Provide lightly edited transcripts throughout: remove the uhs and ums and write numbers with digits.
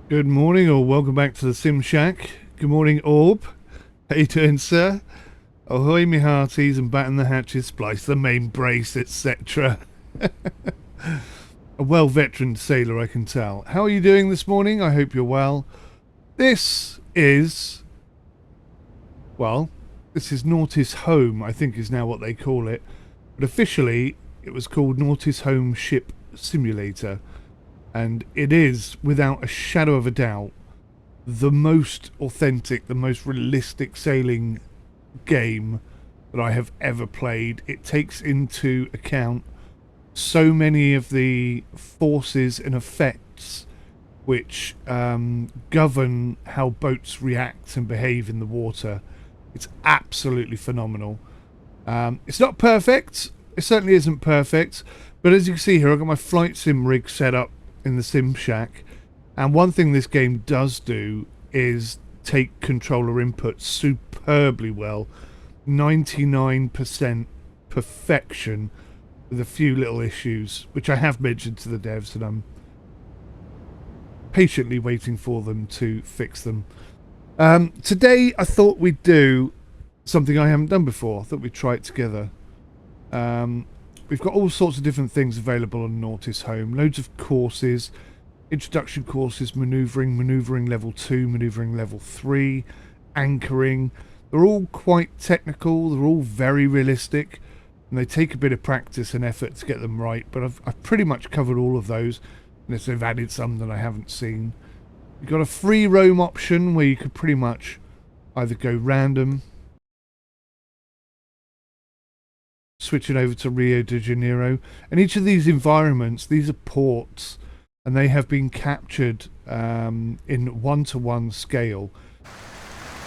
Good morning, or welcome back to the Sim Shack. Good morning, Orb. How you doing, sir? Ahoy, me hearties, and batten the hatches, splice the main brace, etc. A well-veteran sailor, I can tell. How are you doing this morning? I hope you're well. This is Nautis Home, I think is now what they call it. But officially, it was called Nautis Home Ship Simulator. And it is, without a shadow of a doubt, the most authentic, the most realistic sailing game that I have ever played. It takes into account so many of the forces and effects which govern how boats react and behave in the water. It's absolutely phenomenal. It's not perfect. It certainly isn't perfect. But as you can see here, I've got my flight sim rig set up in the Sim Shack, and one thing this game does do is take controller input superbly well. 99% perfection, with a few little issues which I have mentioned to the devs, and I'm patiently waiting for them to fix them. Today I thought we'd do something I haven't done before. I thought we'd try it together. We've got all sorts of different things available on Nautis Home. Loads of courses, introduction courses, manoeuvring level 2, manoeuvring level 3, anchoring. They're all quite technical. They're all very realistic. and they take a bit of practice and effort to get them right, but I've pretty much covered all of those, unless they've added some that I haven't seen. You've got a free roam option where you could pretty much either go random, switch it over to Rio de Janeiro, and each of these environments, these are ports, and they have been captured in 1-to-1 scale.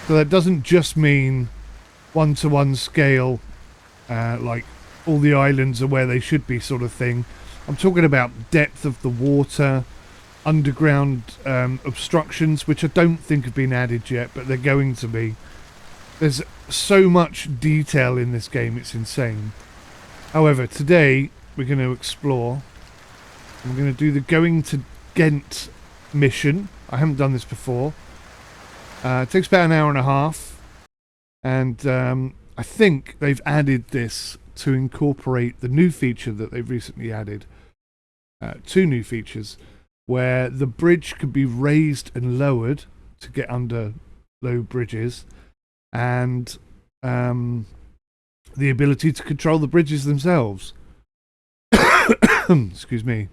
So that doesn't just mean 1-to-1 scale, like all the islands are where they should be sort of thing. I'm talking about depth of the water, underground obstructions, which I don't think have been added yet, but they're going to be. There's so much detail in this game, it's insane. However, today we're going to explore. We're going to do the going to Ghent mission. I haven't done this before. It takes about an hour and a half, and I think they've added this to incorporate the new feature that they've recently added. 2 new features where the bridge could be raised and lowered to get under low bridges, and the ability to control the bridges themselves. Excuse me.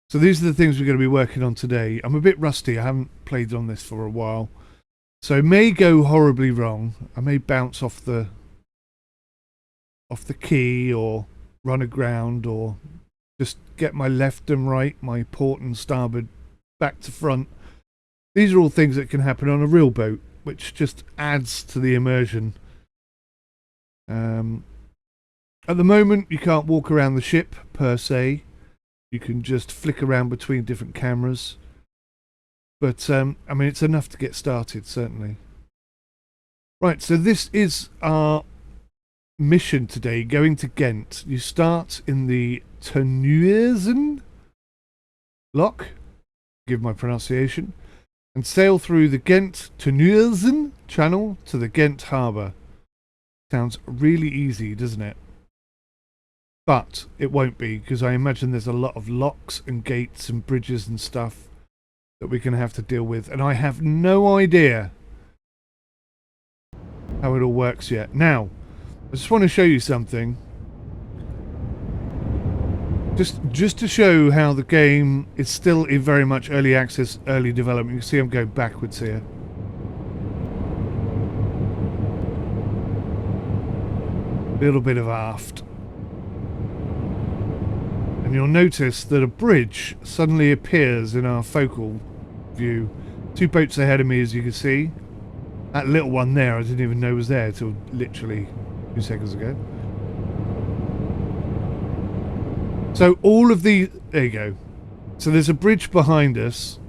So these are the things we're going to be working on today. I'm a bit rusty. I haven't played on this for a while, so it may go horribly wrong. I may bounce off the key, or run aground, or just get my left and right, my port and starboard, back to front. These are all things that can happen on a real boat, which just adds to the immersion. At the moment, you can't walk around the ship, per se. You can just flick around between different cameras. But, I mean, it's enough to get started, certainly. Right, so this is our mission today, going to Ghent. You start in the Terneuzen lock, give my pronunciation, and sail through the Ghent-Terneuzen channel to the Ghent harbour. Sounds really easy, doesn't it? But it won't be, because I imagine there's a lot of locks and gates and bridges and stuff that we're going to have to deal with, and I have no idea how it all works yet. Now, I just want to show you something. Just to show how the game is still in very much early access, early development. You can see I'm going backwards here. A little bit of aft. And you'll notice that a bridge suddenly appears in our focal view. 2 boats ahead of me, as you can see. That little one there, I didn't even know was there till literally 2 seconds ago. So all of the... There you go. So there's a bridge behind us.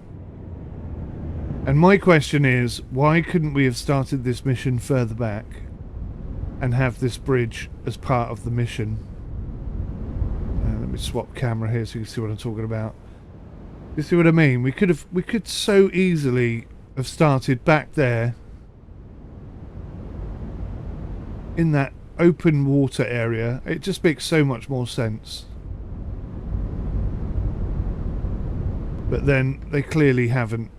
And my question is, why couldn't we have started this mission further back and have this bridge as part of the mission? Let me swap camera here so you can see what I'm talking about. You see what I mean? We could so easily have started back there in that open water area. It just makes so much more sense. But then they clearly haven't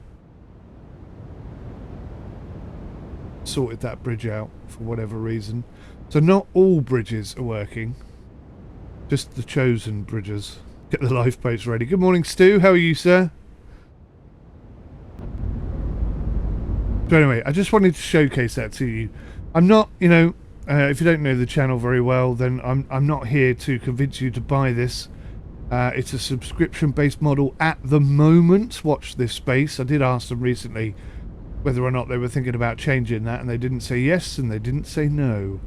sorted that bridge out for whatever reason. So not all bridges are working. Just the chosen bridges. Get the lifeboats ready. Good morning, Stu. How are you, sir? So anyway, I just wanted to showcase that to you. I'm not, you know, if you don't know the channel very well, then I'm not here to convince you to buy this. It's a subscription-based model at the moment. Watch this space. I did ask them recently whether or not they were thinking about changing that, and they didn't say yes, and they didn't say no.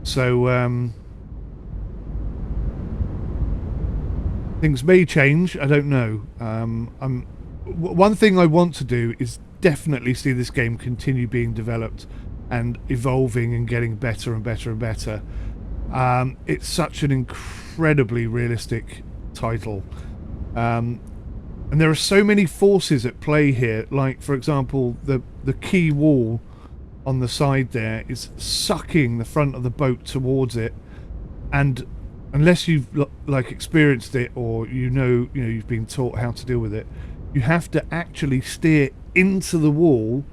So, things may change. I don't know. One thing I want to do is definitely see this game continue being developed and evolving and getting better and better and better. It's such an incredibly realistic title, and there are so many forces at play here. Like, for example, the key wall on the side there is sucking the front of the boat towards it, and unless you've like experienced it, or you know you've been taught how to deal with it, you have to actually steer into the wall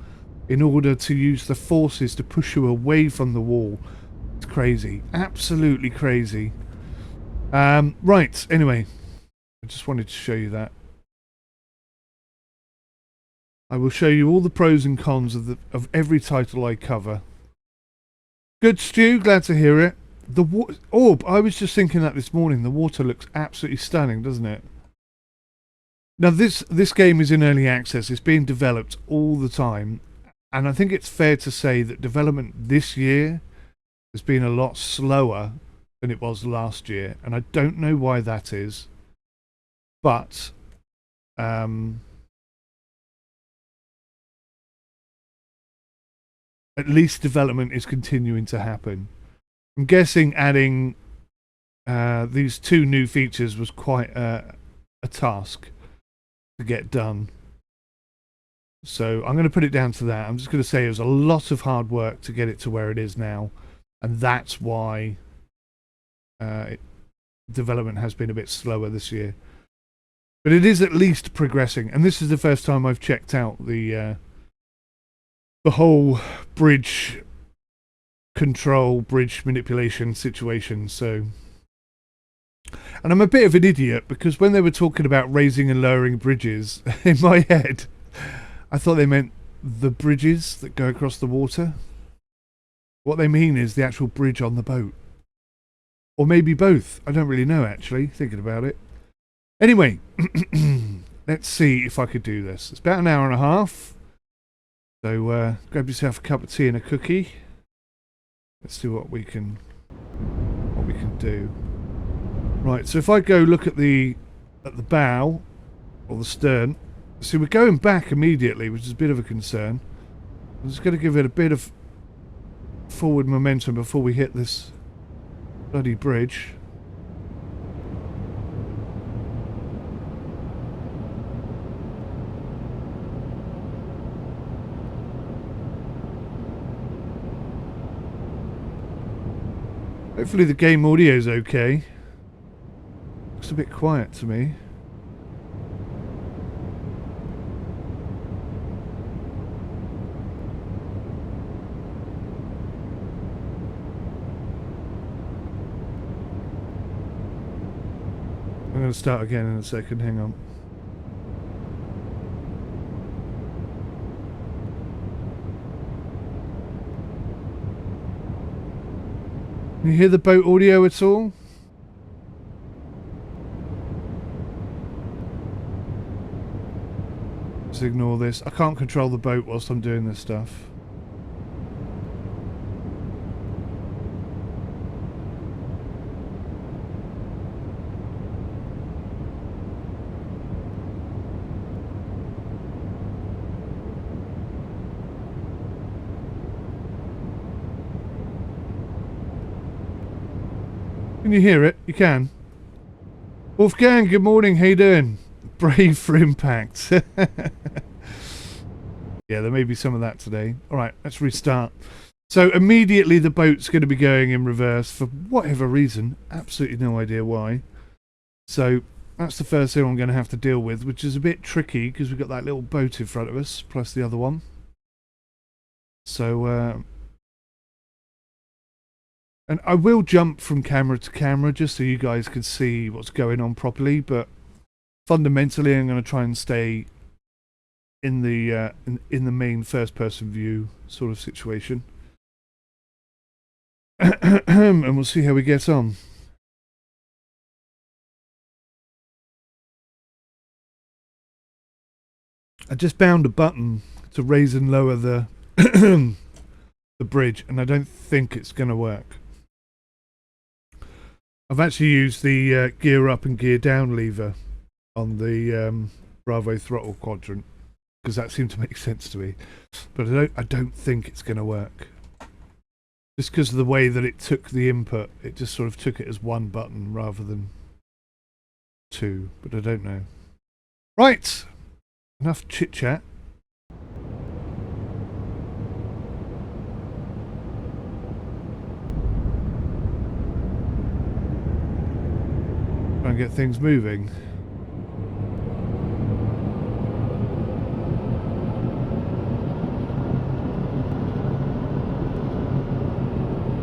in order to use the forces to push you away from the wall. It's crazy. Absolutely crazy. Right, anyway. I just wanted to show you that. I will show you all the pros and cons of every title I cover. Good, Stu. Glad to hear it. I was just thinking that this morning. The water looks absolutely stunning, doesn't it? Now, this game is in early access. It's being developed all the time. And I think it's fair to say that development this year has been a lot slower than it was last year. And I don't know why that is. But... at least development is continuing to happen. I'm guessing adding these 2 new features was quite a task to get done. So I'm going to put it down to that. I'm just going to say it was a lot of hard work to get it to where it is now. And that's why development has been a bit slower this year. But it is at least progressing. And this is the first time I've checked out the whole bridge control, bridge manipulation situation. So, and I'm a bit of an idiot because when they were talking about raising and lowering bridges, in my head, I thought they meant the bridges that go across the water. What they mean is the actual bridge on the boat. Or maybe both. I don't really know, actually, thinking about it. Anyway, let's see if I could do this. It's about an hour and a half. So grab yourself a cup of tea and a cookie. Let's see what we can do. Right, so if I go look at the bow or the stern, see we're going back immediately, which is a bit of a concern. I'm just going to give it a bit of forward momentum before we hit this bloody bridge. Hopefully the game audio is okay. Looks a bit quiet to me. I'm going to start again in a second, hang on. Can you hear the boat audio at all? Just ignore this. I can't control the boat whilst I'm doing this stuff. Can you hear it? You can. Wolfgang, good morning. How you doing? Brave for impact. Yeah, there may be some of that today. All right, let's restart. So immediately the boat's going to be going in reverse for whatever reason. Absolutely no idea why. So that's the first thing I'm going to have to deal with, which is a bit tricky because we've got that little boat in front of us, plus the other one. So... and I will jump from camera to camera just so you guys can see what's going on properly, but fundamentally I'm going to try and stay in the main first-person view sort of situation. And we'll see how we get on. I just bound a button to raise and lower the the bridge, and I don't think it's going to work. I've actually used the gear up and gear down lever on the Bravo throttle quadrant because that seemed to make sense to me, but I don't think it's going to work. Just because of the way that it took the input, it just sort of took it as one button rather than two, but I don't know. Right, enough chit chat. Try and get things moving.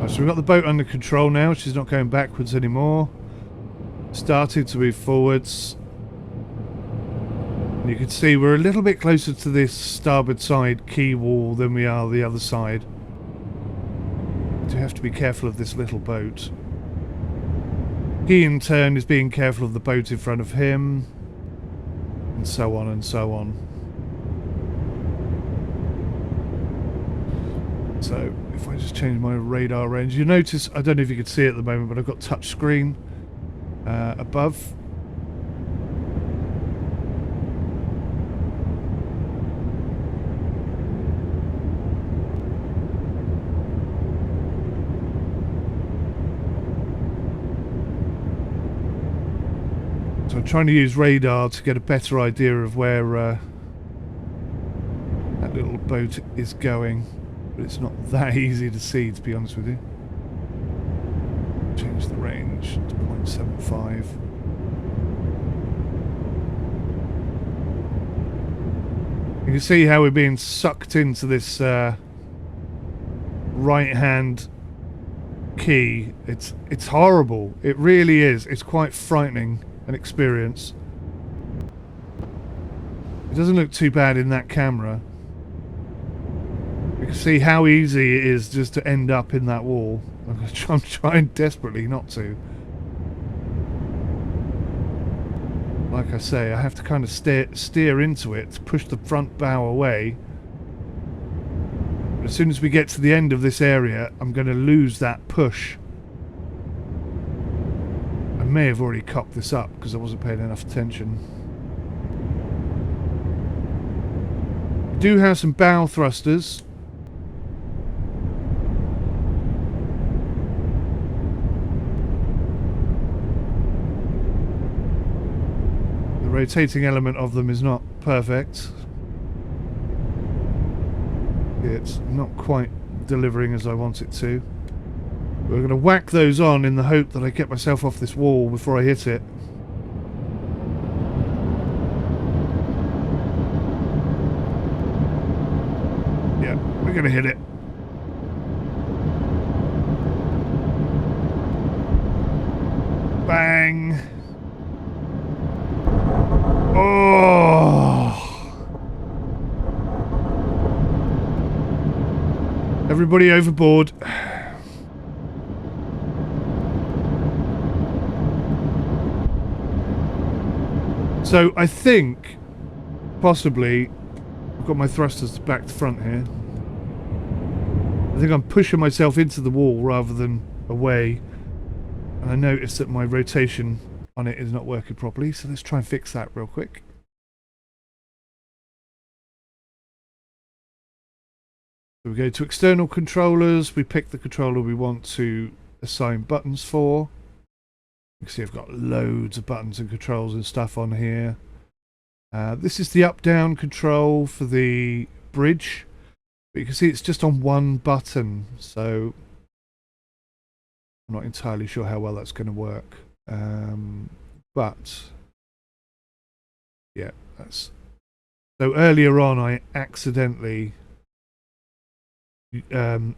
So we've got the boat under control now. She's not going backwards anymore. Starting to move forwards. And you can see we're a little bit closer to this starboard side quay wall than we are the other side. Do have to be careful of this little boat. He in turn is being careful of the boat in front of him. And so on and so on. So if I just change my radar range, you notice, I don't know if you can see it at the moment, but I've got touch screen above. So I'm trying to use radar to get a better idea of where that little boat is going. But it's not that easy to see, to be honest with you. Change the range to 0.75. You can see how we're being sucked into this right-hand key. It's horrible. It really is. It's quite frightening an experience. It doesn't look too bad in that camera. You can see how easy it is just to end up in that wall. I'm trying desperately not to. Like I say, I have to kind of steer into it to push the front bow away. But as soon as we get to the end of this area, I'm going to lose that push. I may have already cocked this up because I wasn't paying enough attention. We do have some bow thrusters. The rotating element of them is not perfect. It's not quite delivering as I want it to. We're going to whack those on in the hope that I get myself off this wall before I hit it. Yeah, we're going to hit it. Bang! Oh! Everybody overboard. So I think, possibly, I've got my thrusters back to front here. I think I'm pushing myself into the wall rather than away. And I noticed that my rotation on it is not working properly, so let's try and fix that real quick. So we go to external controllers, we pick the controller we want to assign buttons for. You can see I've got loads of buttons and controls and stuff on here. This is the up-down control for the bridge. But you can see it's just on one button, so I'm not entirely sure how well that's going to work. But yeah, that's... So earlier on I accidentally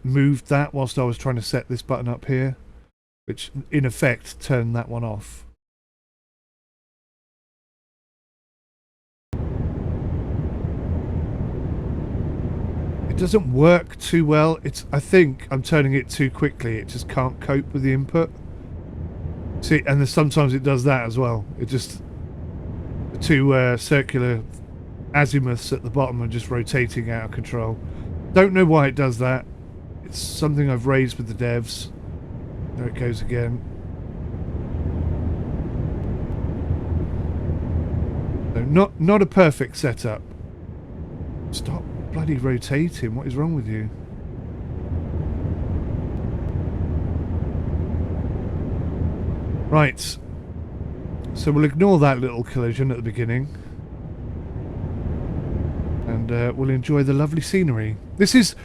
moved that whilst I was trying to set this button up here, which in effect turned that one off. It doesn't work too well. I think I'm turning it too quickly. It just can't cope with the input. See, and sometimes it does that as well. It just, the two circular azimuths at the bottom are just rotating out of control. Don't know why it does that. It's something I've raised with the devs. There it goes again. So not a perfect setup. Stop bloody rotating. What is wrong with you? Right. So we'll ignore that little collision at the beginning. And we'll enjoy the lovely scenery. This is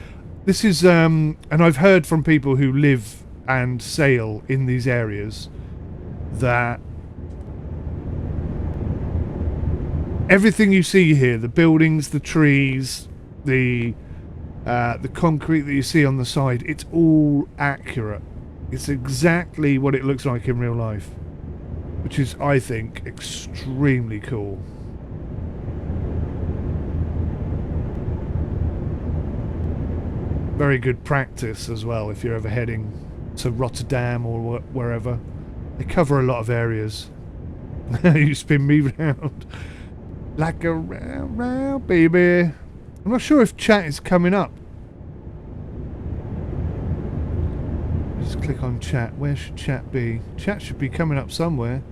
and I've heard from people who live and sail in these areas that everything you see here, the buildings, the trees, the The concrete that you see on the side, it's all accurate. It's exactly what it looks like in real life, which is, I think, extremely cool. Very good practice as well if you're ever heading to Rotterdam or wherever. They cover a lot of areas. You spin me round like a round, baby. I'm not sure if chat is coming up. Just click on chat. Where should chat be? Chat should be coming up somewhere.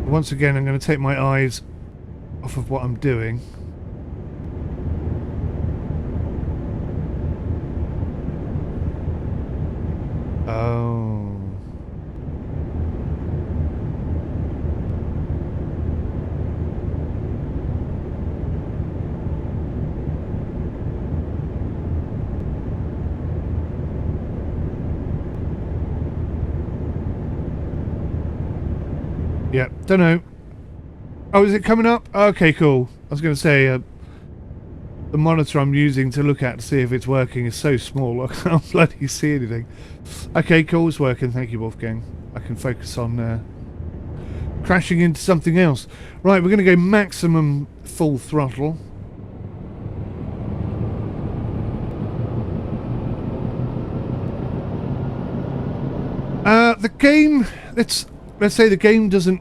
Once again, I'm going to take my eyes off of what I'm doing. Oh. Yeah, don't know. Oh, is it coming up? Okay, cool. I was going to say, the monitor I'm using to look at to see if it's working is so small I can't bloody see anything. Okay, cool, it's working. Thank you, Wolfgang. I can focus on crashing into something else. Right, we're going to go maximum full throttle. The game, let's say the game doesn't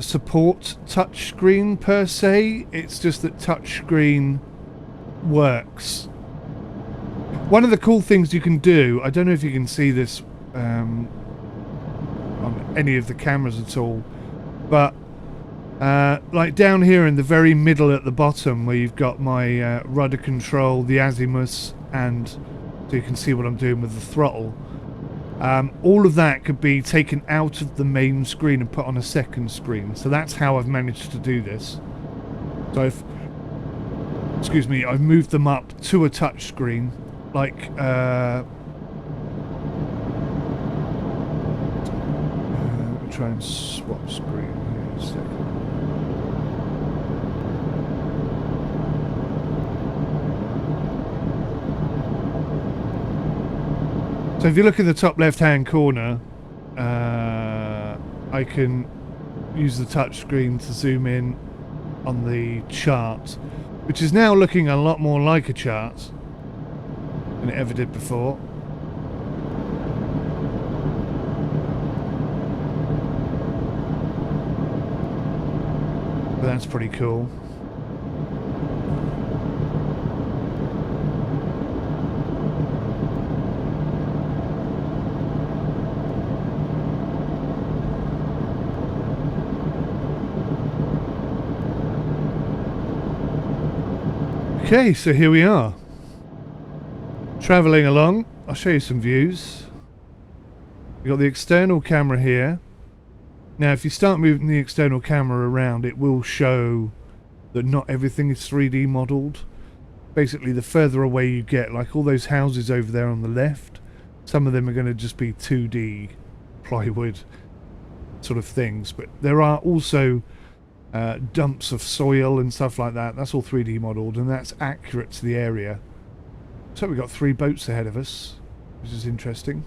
support touchscreen per se. It's just that touchscreen works. One of the cool things you can do, I don't know if you can see this on any of the cameras at all, but like down here in the very middle at the bottom where you've got my rudder control, the azimuth, and so you can see what I'm doing with the throttle. All of that could be taken out of the main screen and put on a second screen. So that's how I've managed to do this. So I've moved them up to a touch screen, like I'll try and swap screen here a second. So if you look in the top left-hand corner, I can use the touch screen to zoom in on the chart, which is now looking a lot more like a chart than it ever did before. But that's pretty cool. Okay, so here we are, travelling along. I'll show you some views. We've got the external camera here. Now if you start moving the external camera around, it will show that not everything is 3D modelled. Basically, the further away you get, like all those houses over there on the left, some of them are going to just be 2D plywood sort of things, but there are also dumps of soil and stuff like that. That's all 3D modelled, and that's accurate to the area. So we've got 3 boats ahead of us, which is interesting.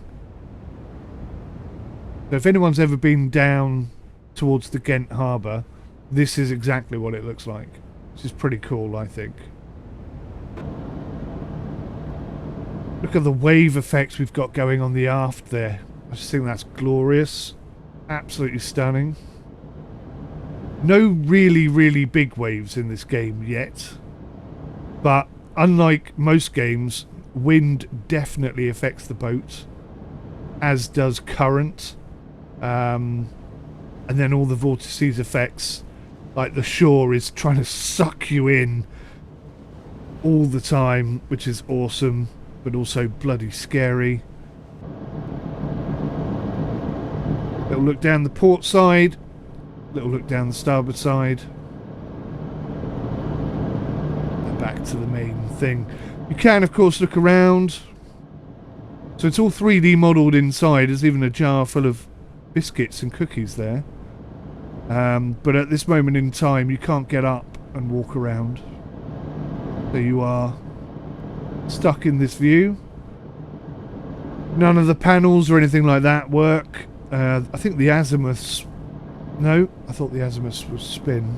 So if anyone's ever been down towards the Ghent harbour, this is exactly what it looks like, which is pretty cool, I think. Look at the wave effects we've got going on the aft there. I just think that's glorious. Absolutely stunning. No really big waves in this game yet, but unlike most games, wind definitely affects the boat, as does current, and then all the vortices effects, like the shore is trying to suck you in all the time, which is awesome, but also bloody scary. Little look down the port side. Little look down the starboard side. back to the main thing. You can, of course, look around. So it's all 3D modelled inside. There's even a jar full of biscuits and cookies there. But at this moment in time, you can't get up and walk around. So you are stuck in this view. None of the panels or anything like that work. I think the azimuths... No, I thought the azimuths would spin.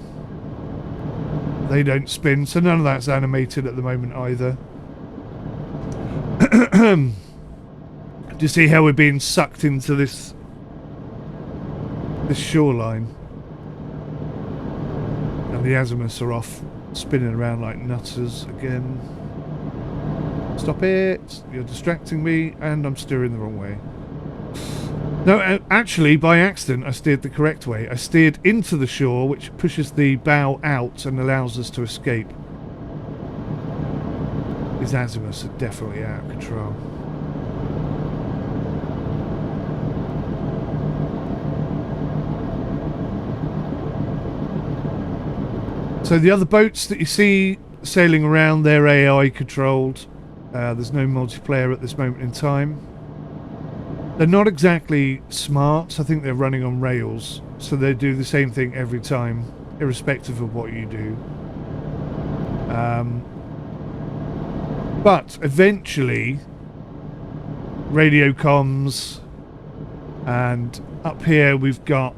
They don't spin, so none of that's animated at the moment either. Do you see how we're being sucked into this shoreline? And the azimuths are off spinning around like nutters again. Stop it! You're distracting me, and I'm steering the wrong way. No, actually, by accident, I steered the correct way. I steered into the shore, which pushes the bow out and allows us to escape. These azimuths are definitely out of control. So the other boats that you see sailing around, they're AI controlled. There's no multiplayer at this moment in time. They're not exactly smart. I think they're running on rails, so they do the same thing every time, irrespective of what you do. But eventually, radio comms, and up here we've got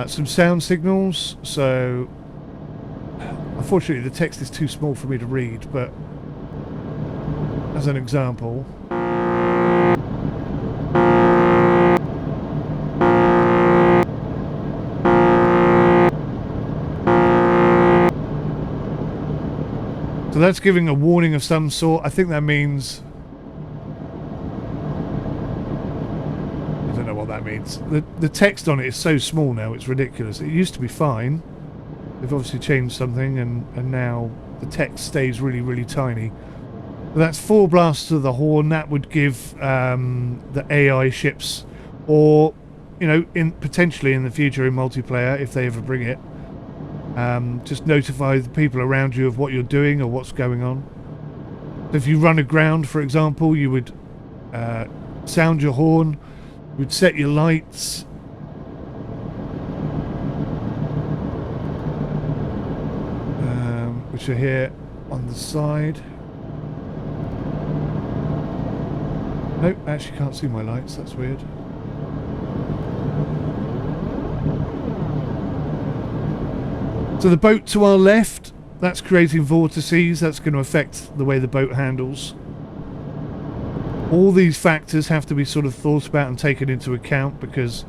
some sound signals. So unfortunately the text is too small for me to read, but as an example, so that's giving a warning of some sort. I think that means... I don't know what that means. The text on it is so small now, it's ridiculous. It used to be fine. They've obviously changed something, and now the text stays really, really tiny. But that's 4 blasts of the horn. That would give the AI ships, or, you know, potentially in the future in multiplayer, if they ever bring it, just notify the people around you of what you're doing or what's going on. So if you run aground, for example, you would sound your horn, you would set your lights, which are here on the side. Nope, actually can't see my lights, that's weird. So the boat to our left, that's creating vortices. That's going to affect the way the boat handles. All these factors have to be sort of thought about and taken into account, because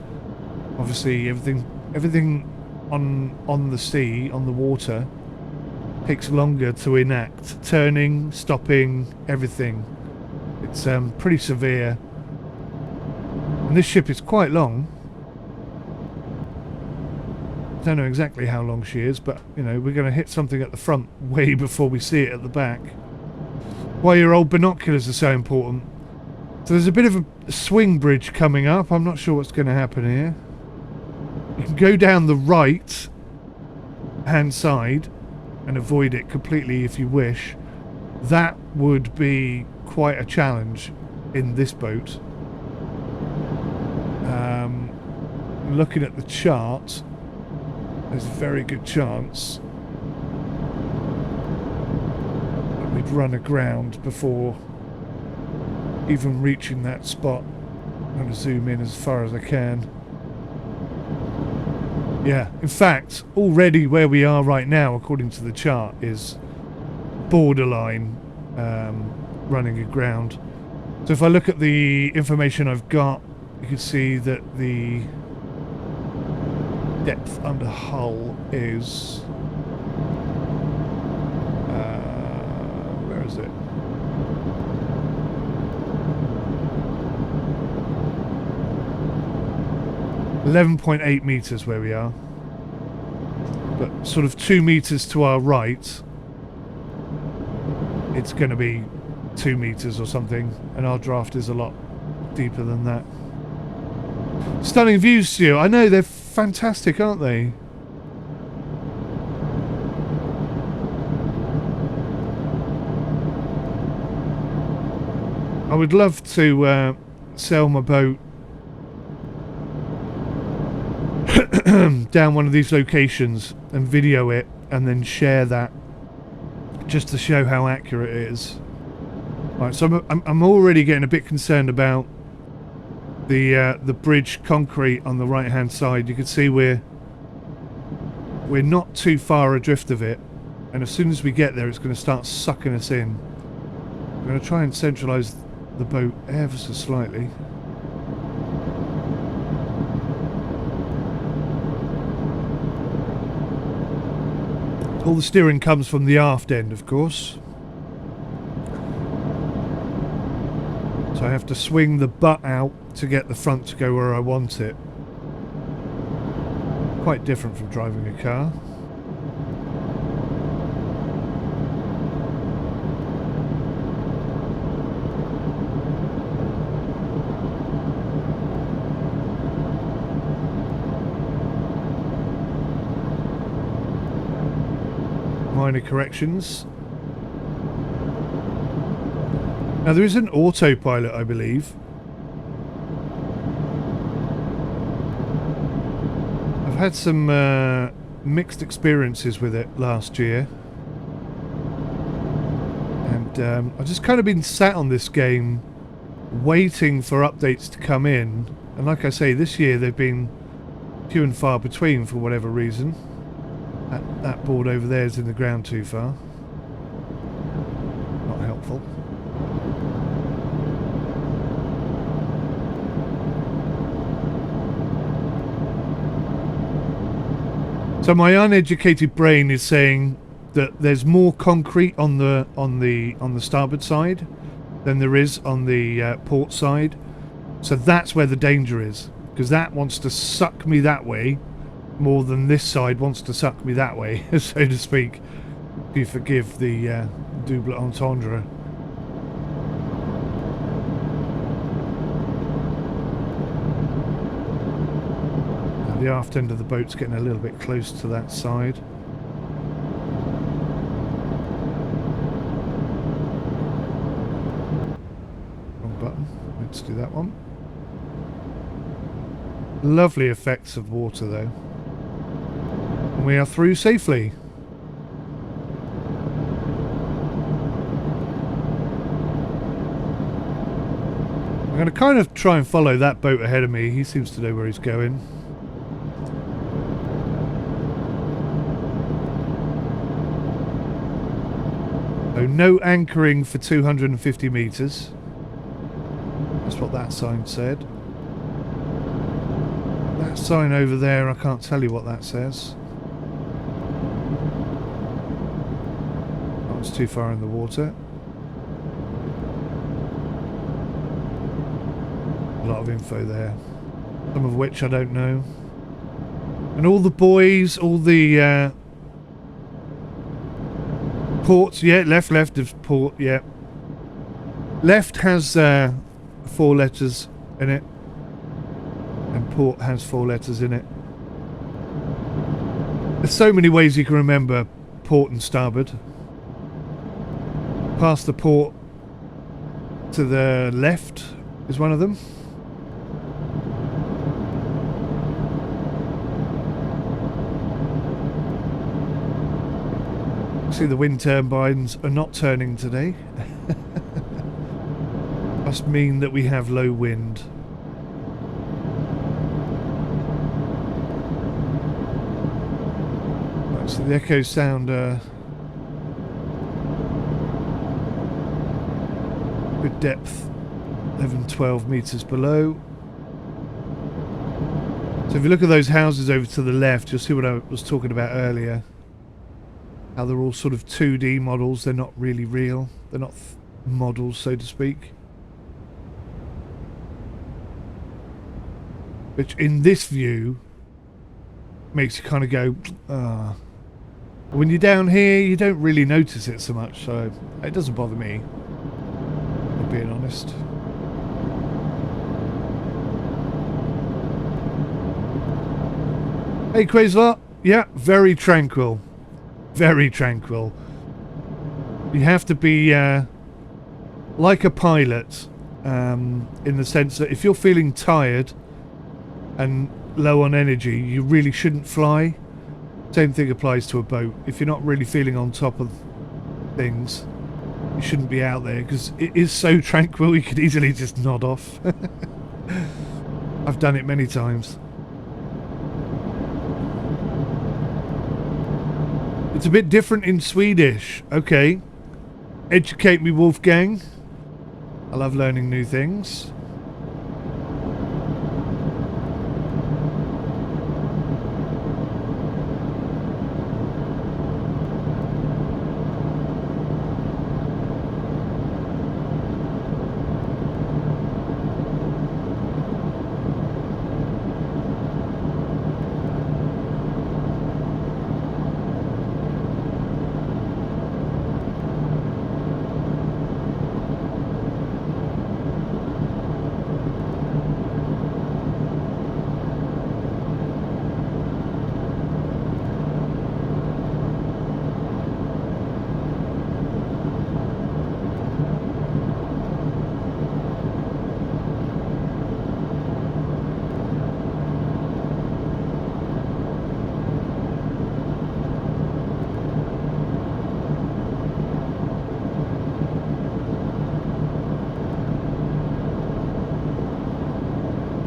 obviously everything on the sea, on the water, takes longer to enact. Turning, stopping, everything. It's pretty severe. And this ship is quite long. Don't know exactly how long she is, but you know, we're going to hit something at the front way before we see it at the back. Why your old binoculars are so important. So there's a bit of a swing bridge coming up. I'm not sure what's going to happen here. You can go down the right hand side and avoid it completely if you wish. That would be quite a challenge in this boat. Looking at the chart, there's a very good chance that we'd run aground before even reaching that spot. I'm going to zoom in as far as I can. Yeah, in fact, already where we are right now, according to the chart, is borderline running aground. So if I look at the information I've got, you can see that the depth under hull is... where is it? .8 meters where we are, but sort of 2 meters to our right it's going to be 2 meters or something, and our draft is a lot deeper than that. Stunning views, Stu. I know, they're fantastic, aren't they? I would love to sell my boat down one of these locations and video it and then share that just to show how accurate it is. Right, so I'm already getting a bit concerned about the bridge concrete on the right hand side. You can see we're not too far adrift of it, and as soon as we get there it's going to start sucking us in. I'm going to try and centralise the boat ever so slightly. All the steering comes from the aft end, of course. So I have to swing the butt out to get the front to go where I want it. Quite different from driving a car. Minor corrections. Now there is an autopilot, I believe. I've had some mixed experiences with it last year, and I've just kind of been sat on this game waiting for updates to come in, and like I say, this year they've been few and far between for whatever reason. That board over there is in the ground too far. Not helpful. So my uneducated brain is saying that there's more concrete on the starboard side than there is on the port side. So that's where the danger is, because that wants to suck me that way more than this side wants to suck me that way, so to speak. If you forgive the double entendre. Now the aft end of the boat's getting a little bit close to that side. Wrong button. Let's do that one. Lovely effects of water though. We are through safely. I'm going to kind of try and follow that boat ahead of me. He seems to know where he's going. So no anchoring for 250 metres. That's what that sign said. That sign over there, I can't tell you what that says. That was too far in the water. A lot of info there, some of which I don't know. And all the buoys, all the ports, yeah, left is port, yeah. Left has 4 letters in it, and port has 4 letters in it. There's so many ways you can remember port and starboard. Past the port to the left is one of them. See, the wind turbines are not turning today. Must mean that we have low wind. Right, so the echo sound good depth, 11-12 meters below. So if you look at those houses over to the left, you'll see what I was talking about earlier. How they're all sort of 2D models. They're not really real. They're not models, so to speak. Which in this view makes you kind of go, ah. When you're down here, you don't really notice it so much, so it doesn't bother me, if being honest. Hey Quasar, yeah, very tranquil. Very tranquil. You have to be like a pilot in the sense that if you're feeling tired and low on energy, you really shouldn't fly. Same thing applies to a boat. If you're not really feeling on top of things, you shouldn't be out there, because it is so tranquil you could easily just nod off. I've done it many times. It's a bit different in Swedish. Okay. Educate me, Wolfgang. I love learning new things.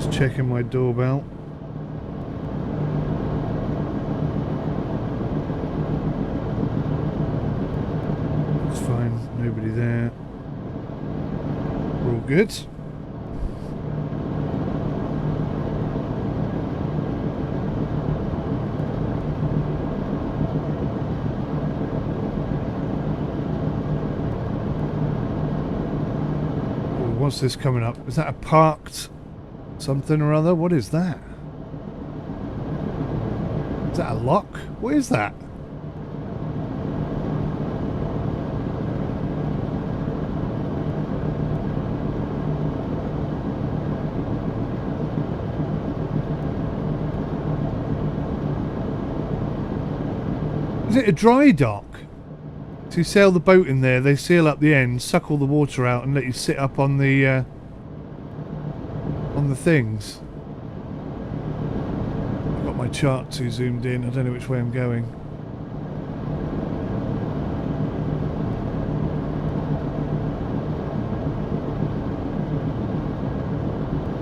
Checking my doorbell. It's fine, nobody there. We're all good. Ooh, what's this coming up? Is that a parked something or other? What is that? Is that a lock? What is that? Is it a dry dock? So you sail the boat in there, they seal up the end, suck all the water out and let you sit up on the things. I've got my chart too zoomed in. I don't know which way I'm going.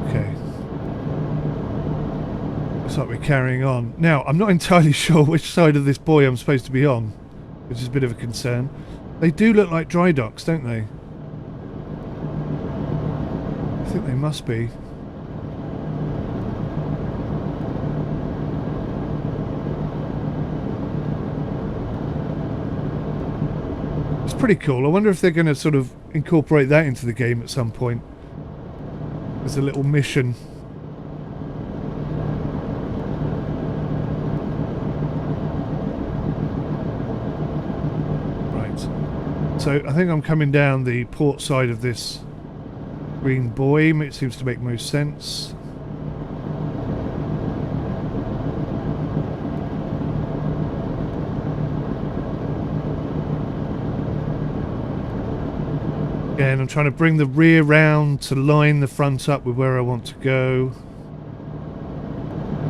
Okay. Looks like we're carrying on. Now, I'm not entirely sure which side of this buoy I'm supposed to be on, which is a bit of a concern. They do look like dry docks, don't they? I think they must be. Pretty cool. I wonder if they're going to sort of incorporate that into the game at some point as a little mission. Right. So I think I'm coming down the port side of this green buoy. It seems to make most sense. Again, I'm trying to bring the rear round to line the front up with where I want to go.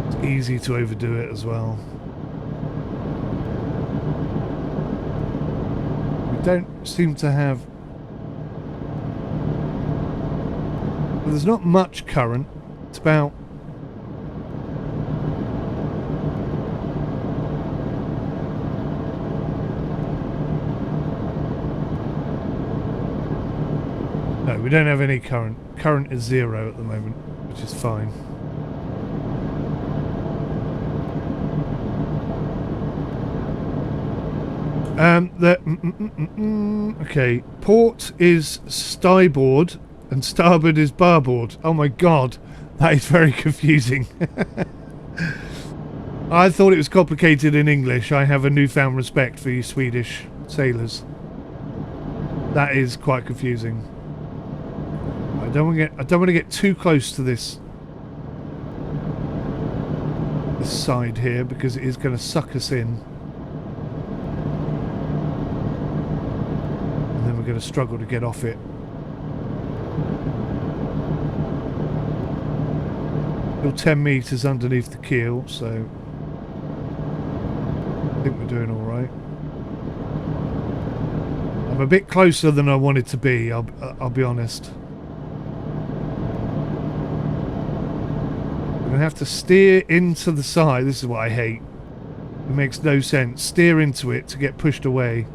It's easy to overdo it as well. We don't seem to have... Well, there's not much current. It's about... No, we don't have any current. Current is 0 at the moment, which is fine. Okay, port is starboard and starboard is barboard. Oh my god, that is very confusing. I thought it was complicated in English. I have a newfound respect for you Swedish sailors. That is quite confusing. I don't want to get too close to this side here because it is going to suck us in. And then we're going to struggle to get off it. Still 10 metres underneath the keel, so I think we're doing all right. I'm a bit closer than I wanted to be, I'll be honest. I'm going to have to steer into the side. This is what I hate. It makes no sense. Steer into it to get pushed away.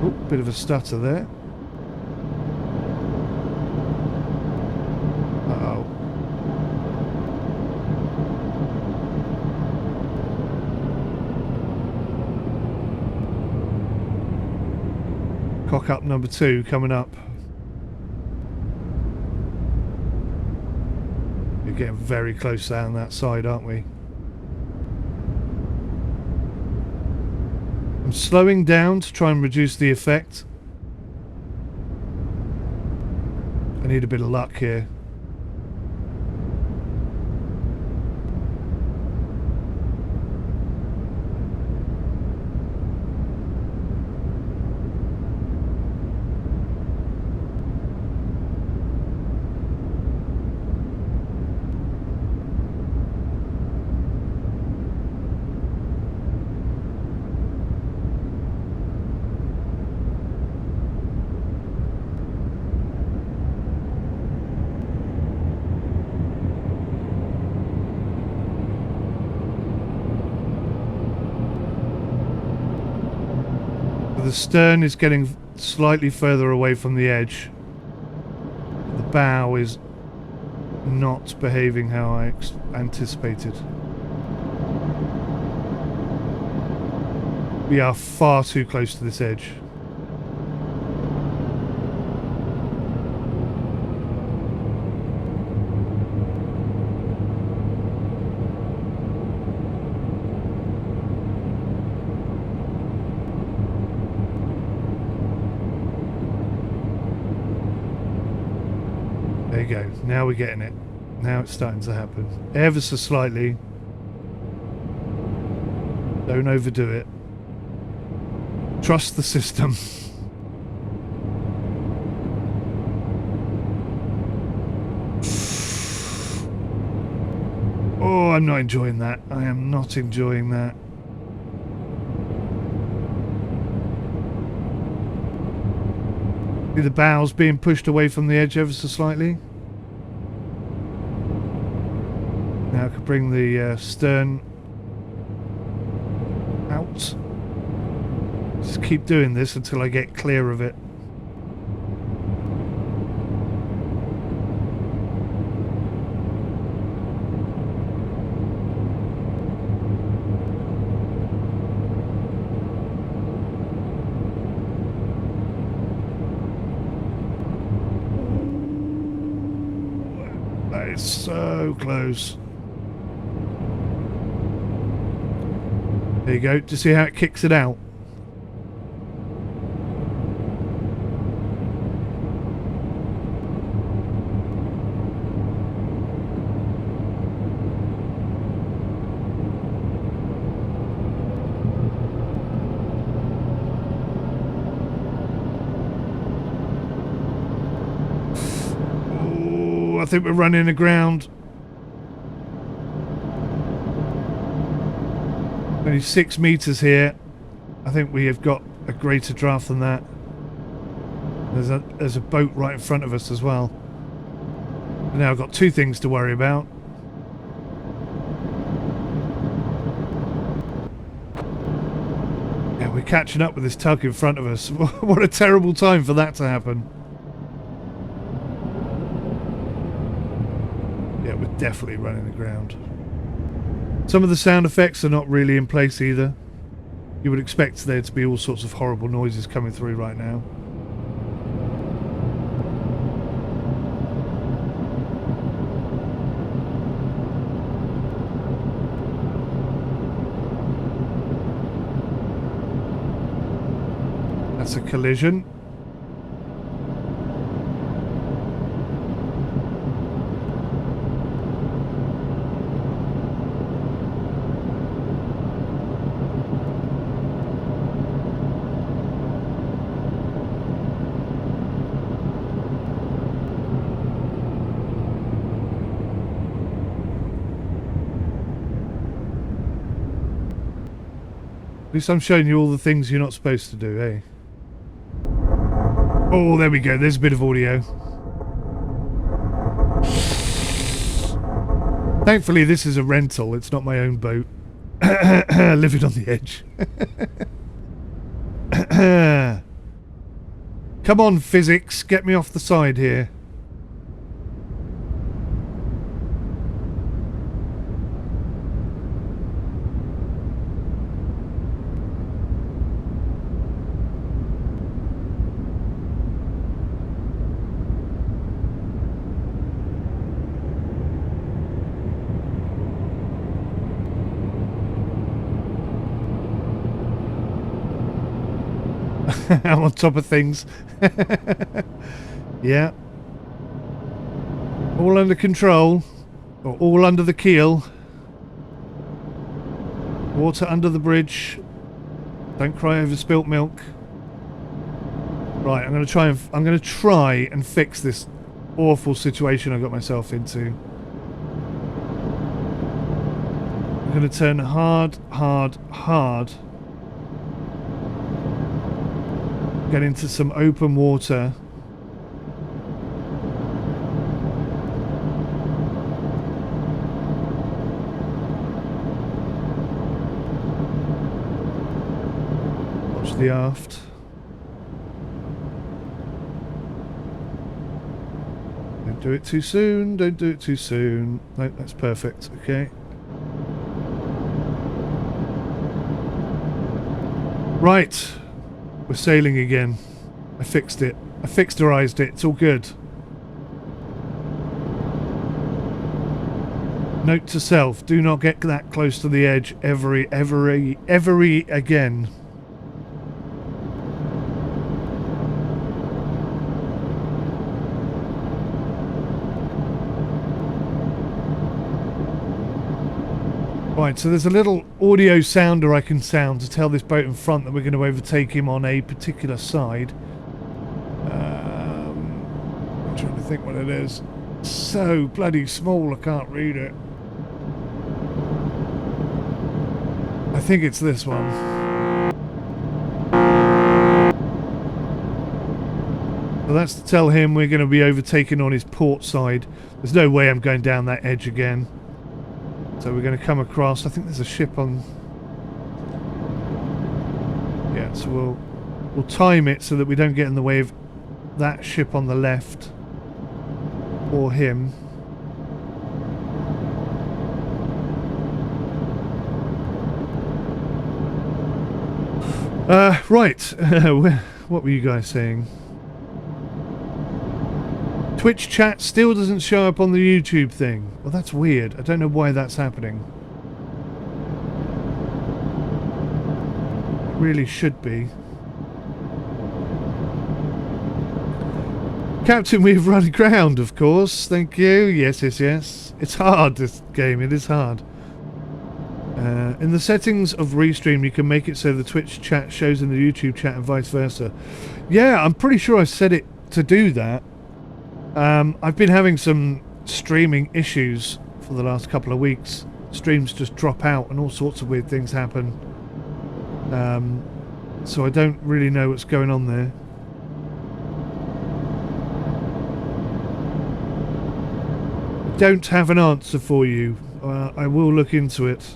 Oh, bit of a stutter there. Uh-oh. Cock up number 2 coming up. We're getting very close down that side, aren't we? I'm slowing down to try and reduce the effect. I need a bit of luck here. The stern is getting slightly further away from the edge. The bow is not behaving how I anticipated. We are far too close to this edge. There you go. Now we're getting it. Now it's starting to happen. Ever so slightly. Don't overdo it. Trust the system. Oh, I'm not enjoying that. I am not enjoying that. See the bows being pushed away from the edge ever so slightly. Now I can bring the stern out. Just keep doing this until I get clear of it. That is so close. There you go. Do you see how it kicks it out? Oh, I think we're running aground. Only 6 meters here. I think we have got a greater draft than that. There's a boat right in front of us as well. Now I've got 2 things to worry about. Yeah, we're catching up with this tug in front of us. What a terrible time for that to happen. Yeah, we're definitely running aground. Some of the sound effects are not really in place either. You would expect there to be all sorts of horrible noises coming through right now. That's a collision. least I'm showing you all the things you're not supposed to do, eh? Oh, there we go. There's a bit of audio. Thankfully, this is a rental. It's not my own boat. Living on the edge. Come on, physics. Get me off the side here. I'm on top of things. Yeah. All under control. Or all under the keel. Water under the bridge. Don't cry over spilt milk. Right, I'm going to try and fix this awful situation I got myself into. I'm going to turn hard. Get into some open water. Watch the aft. Don't do it too soon. Don't do it too soon. No, that's perfect. Okay. Right. We're sailing again. I fixed it. I fixturized it. It's all good. Note to self, do not get that close to the edge ever again. Right, so there's a little audio sounder I can sound to tell this boat in front that we're going to overtake him on a particular side. I'm trying to think what it is. So bloody small, I can't read it. I think it's this one. So that's to tell him we're going to be overtaken on his port side. There's no way I'm going down that edge again. So we're going to come across. I think there's a ship on. Yeah, so we'll time it so that we don't get in the way of that ship on the left or him. Right. What were you guys saying? Twitch chat still doesn't show up on the YouTube thing. Well, that's weird. I don't know why that's happening. It really should be. Captain, we've run aground, of course. Thank you. Yes. It's hard, this game. It is hard. In the settings of Restream, you can make it so the Twitch chat shows in the YouTube chat and vice versa. Yeah, I'm pretty sure I set it to do that. I've been having some streaming issues for the last couple of weeks. Streams just drop out and all sorts of weird things happen. So I don't really know what's going on there. Don't have an answer for you. I will look into it.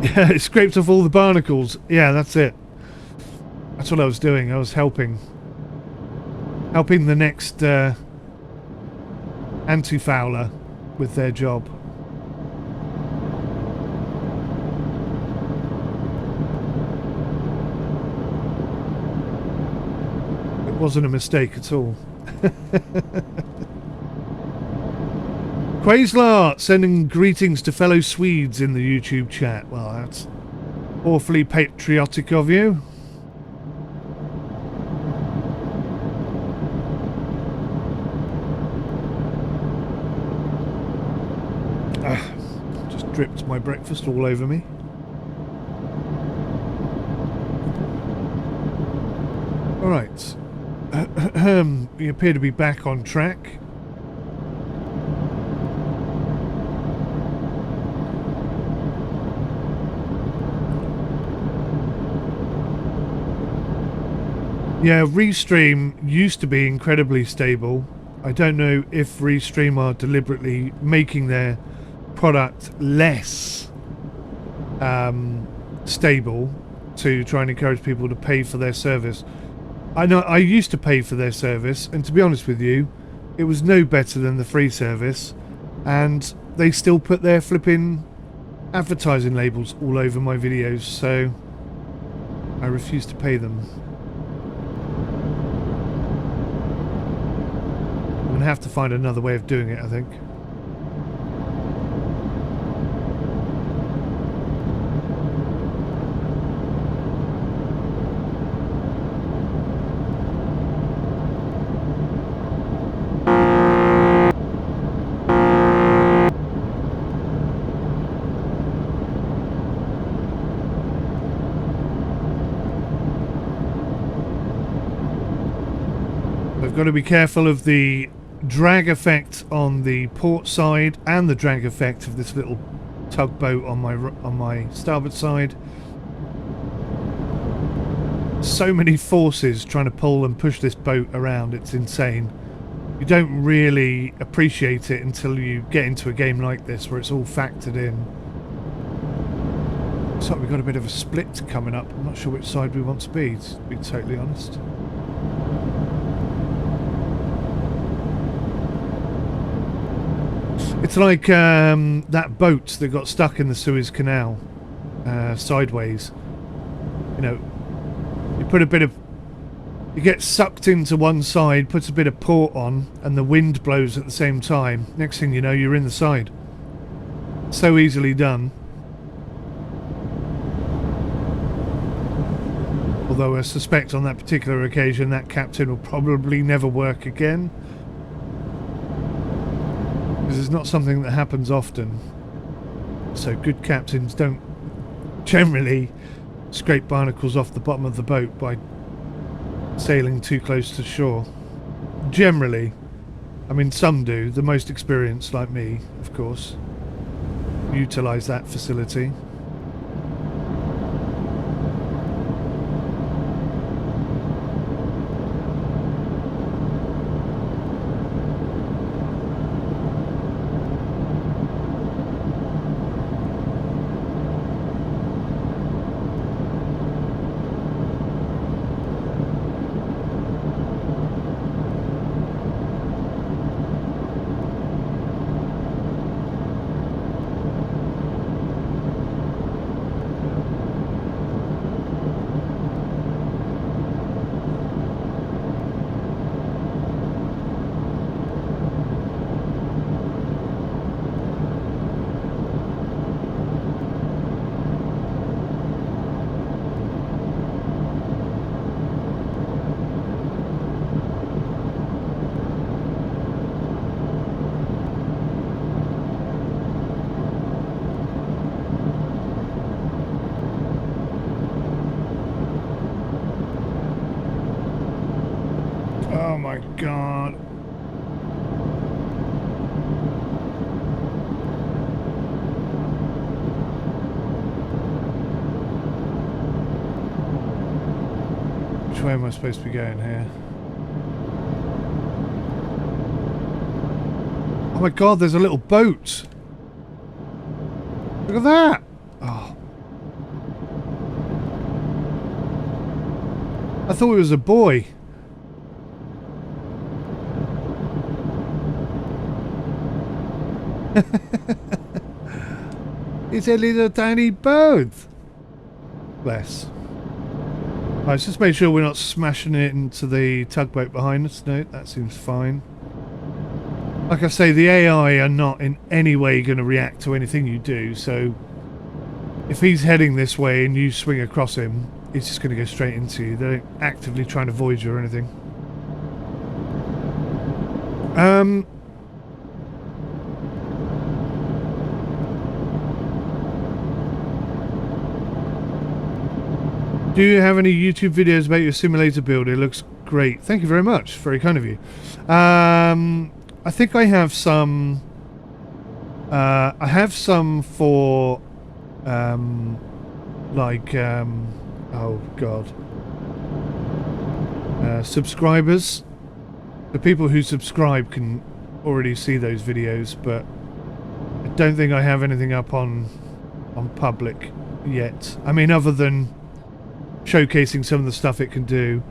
Yeah, it scraped off all the barnacles. Yeah, that's it. That's what I was doing. I was helping the next anti-fouler with their job. It wasn't a mistake at all. Quaslar sending greetings to fellow Swedes in the YouTube chat. Well, that's awfully patriotic of you. Just dripped my breakfast all over me. Alright. We appear to be back on track. Yeah, Restream used to be incredibly stable. I don't know if Restream are deliberately making their product less stable to try and encourage people to pay for their service. I know I used to pay for their service, and to be honest with you, it was no better than the free service, and they still put their flipping advertising labels all over my videos, so I refuse to pay them. I'm going to have to find another way of doing it, I think. I've got to be careful of the drag effect on the port side and the drag effect of this little tugboat on my starboard side. So many forces trying to pull and push this boat around, it's insane. You don't really appreciate it until you get into a game like this where it's all factored in. Looks like we've got a bit of a split coming up. I'm not sure which side we want to be totally honest. It's like that boat that got stuck in the Suez Canal sideways. You know, you get sucked into one side, puts a bit of port on, and the wind blows at the same time. Next thing you know, you're in the side. So easily done. Although I suspect on that particular occasion that captain will probably never work again. Because it's not something that happens often. So good captains don't generally scrape barnacles off the bottom of the boat by sailing too close to shore. Generally. I mean, some do. The most experienced, like me, of course, utilise that facility. Oh my god. Which way am I supposed to be going here? Oh my god, there's a little boat. Look at that. Oh. I thought it was a boy. It's a little tiny boat. Bless. Right, let's just make sure we're not smashing it into the tugboat behind us. No, that seems fine. Like I say, the AI are not in any way going to react to anything you do, so if he's heading this way and you swing across him, he's just going to go straight into you. They're actively trying to avoid you or anything. Do you have any YouTube videos about your simulator build? It looks great. Thank you very much. Very kind of you. I think I have some. I have some for, like, oh god. Subscribers. The people who subscribe can already see those videos, but I don't think I have anything up on public yet. I mean, other than showcasing some of the stuff it can do.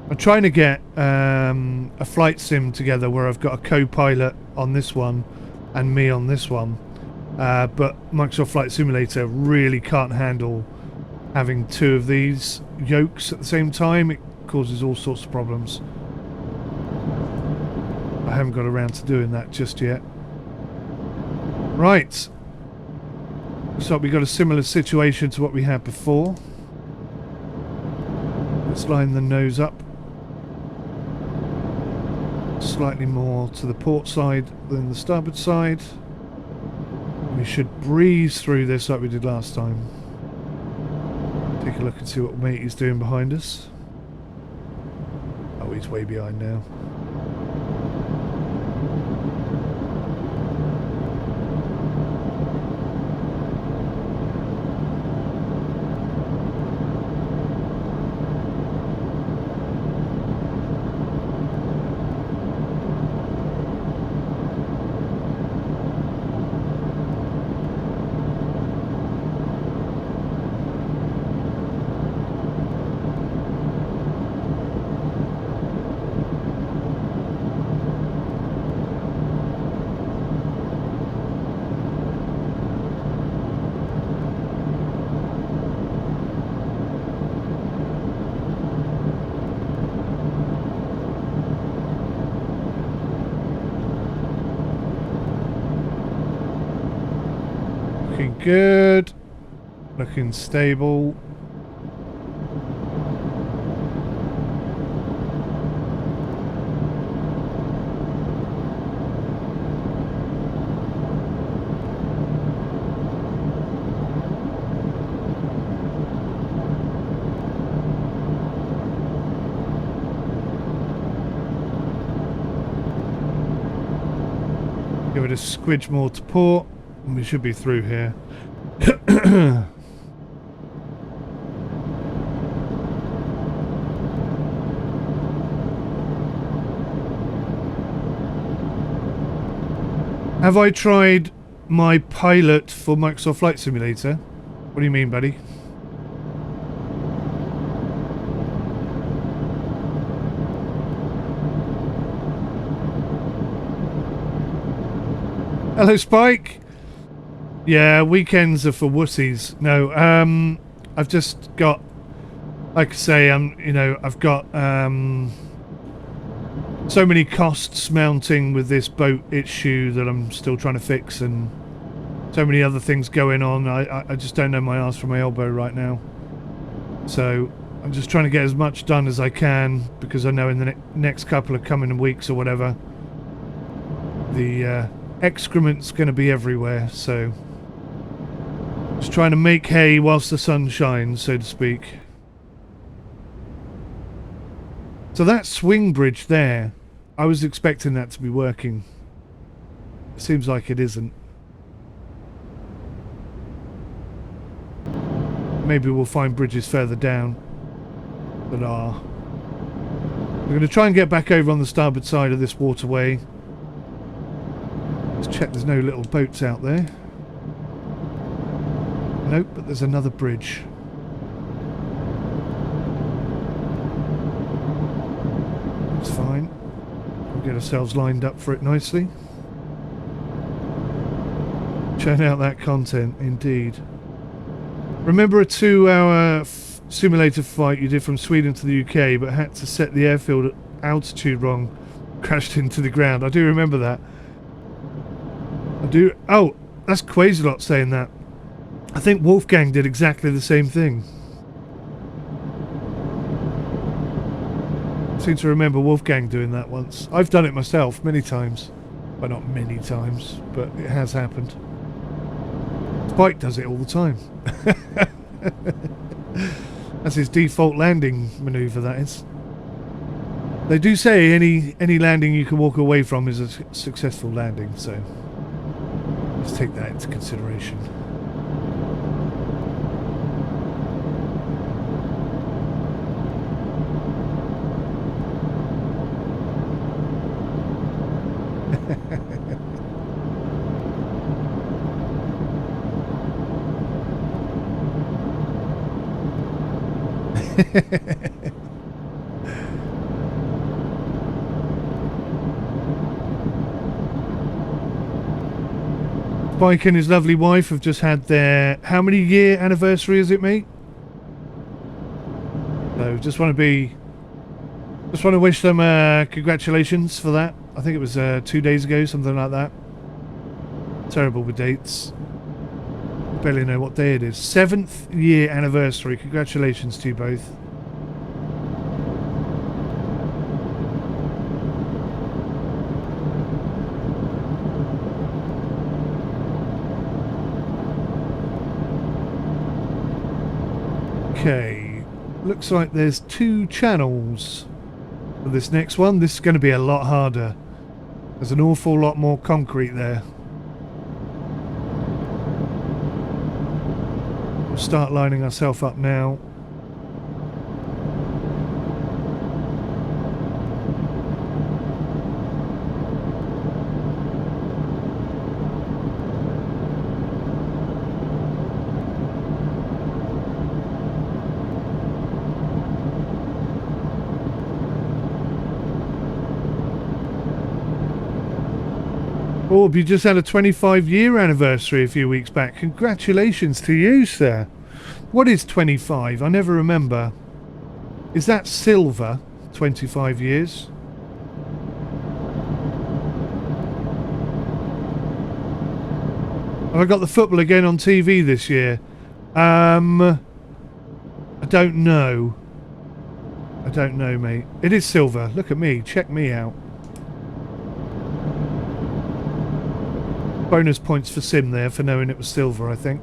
I'm trying to get a flight sim together where I've got a co-pilot on this one and me on this one. But Microsoft Flight Simulator really can't handle having two of these yokes at the same time. It causes all sorts of problems. I haven't got around to doing that just yet. Right. So we got a similar situation to what we had before. Let's line the nose up. Slightly more to the port side than the starboard side. We should breeze through this like we did last time. Take a look and see what mate is doing behind us. Oh, he's way behind now. Looking good. Looking stable. Give it a squidge more to port. We should be through here. Have I tried my pilot for Microsoft Flight Simulator? What do you mean, buddy? Hello, Spike. Yeah, weekends are for wussies. No, I've just got, like I say, I've got so many costs mounting with this boat issue that I'm still trying to fix, and so many other things going on. I just don't know my arse from my elbow right now. So I'm just trying to get as much done as I can, because I know in the next couple of coming weeks or whatever, the excrement's going to be everywhere. So just trying to make hay whilst the sun shines, so to speak. So that swing bridge there, I was expecting that to be working. It seems like it isn't. Maybe we'll find bridges further down that are. We're going to try and get back over on the starboard side of this waterway. Let's check there's no little boats out there. Nope, but there's another bridge. That's fine. We'll get ourselves lined up for it nicely. Churn out that content, indeed. Remember a 2-hour simulator flight you did from Sweden to the UK, but had to set the airfield altitude wrong, crashed into the ground? I do remember that. I do. Oh, that's Quasilot saying that. I think Wolfgang did exactly the same thing. I seem to remember Wolfgang doing that once. I've done it myself many times. Well, not many times, but it has happened. Spike does it all the time. That's his default landing maneuver, that is. They do say any landing you can walk away from is a successful landing, so let's take that into consideration. Spike and his lovely wife have just had their... How many year anniversary is it, mate? So, just want to wish them congratulations for that. I think it was 2 days ago, something like that. Terrible with dates. Barely know what day it is. 7th year anniversary. Congratulations to you both. Okay, looks like there's 2 channels for this next one. This is going to be a lot harder. There's an awful lot more concrete there. We'll start lining ourselves up now. Orb, you just had a 25-year anniversary a few weeks back. Congratulations to you, sir. What is 25? I never remember. Is that silver? 25 years? Have I got the football again on TV this year? I don't know. I don't know, mate. It is silver. Look at me. Check me out. Bonus points for Sim there for knowing it was silver, I think.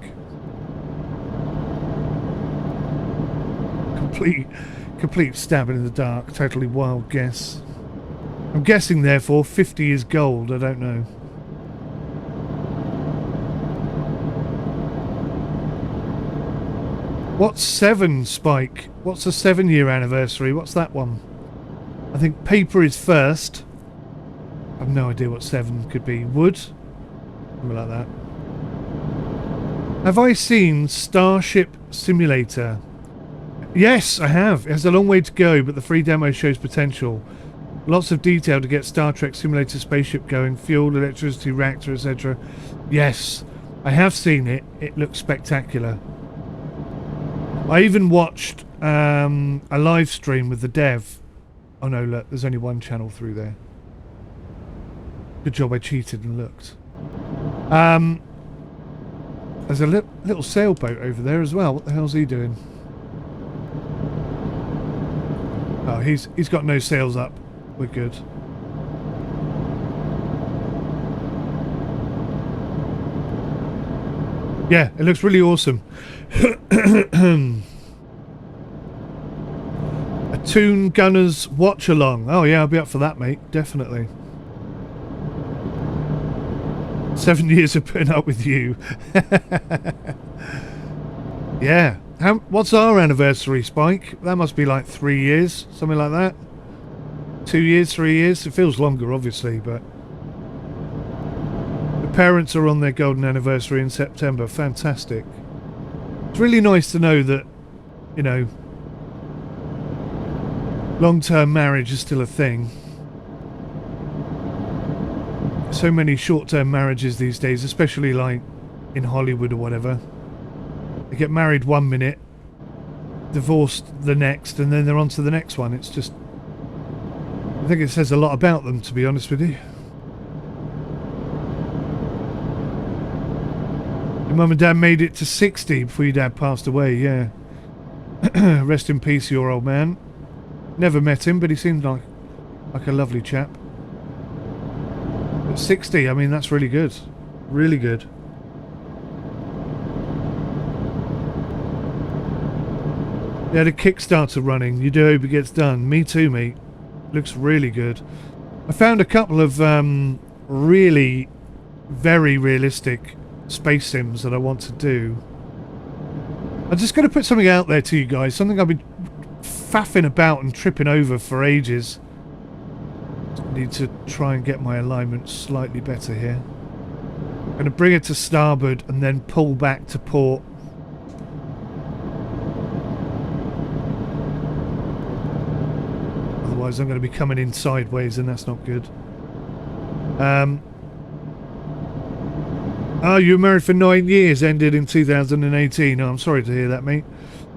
Complete stabbing in the dark. Totally wild guess. I'm guessing, therefore, 50 is gold. I don't know. What's 7, Spike? What's the 7-year anniversary? What's that one? I think paper is first. I have no idea what 7 could be. Wood? Something like that. Have I seen Starship Simulator? Yes, I have. It has a long way to go, but the free demo shows potential. Lots of detail to get Star Trek Simulator spaceship going. Fuel, electricity, reactor, etc. Yes, I have seen it. It looks spectacular. I even watched a live stream with the dev. Oh no, look, there's only one channel through there. Good job I cheated and looked. There's a little sailboat over there as well. What the hell's he doing? Oh, he's got no sails up. We're good. Yeah, it looks really awesome. A Toon Gunners watch along. Oh yeah, I'll be up for that, mate. Definitely. 7 years of putting up with you. Yeah. What's our anniversary, Spike? That must be like 3 years, something like that. 2 years, 3 years. It feels longer, obviously, but the parents are on their golden anniversary in September. Fantastic. It's really nice to know that, you know, long-term marriage is still a thing. So many short-term marriages these days, especially like in Hollywood or whatever. They get married 1 minute, divorced the next, and then they're on to the next one. It's just, I think it says a lot about them, to be honest with you. Your mum and dad made it to 60 before your dad passed away, yeah. Rest in peace, your old man. Never met him, but he seemed like a lovely chap. But 60, I mean, that's really good. Really good. They had a Kickstarter running. You do hope it gets done. Me too, mate. Looks really good. I found a couple of really very realistic space sims that I want to do. I'm just going to put something out there to you guys. Something I've been faffing about and tripping over for ages. Need to try and get my alignment slightly better here. I'm going to bring it to starboard and then pull back to port. Otherwise I'm going to be coming in sideways and that's not good. Oh, you were married for 9 years, ended in 2018. Oh, I'm sorry to hear that, mate.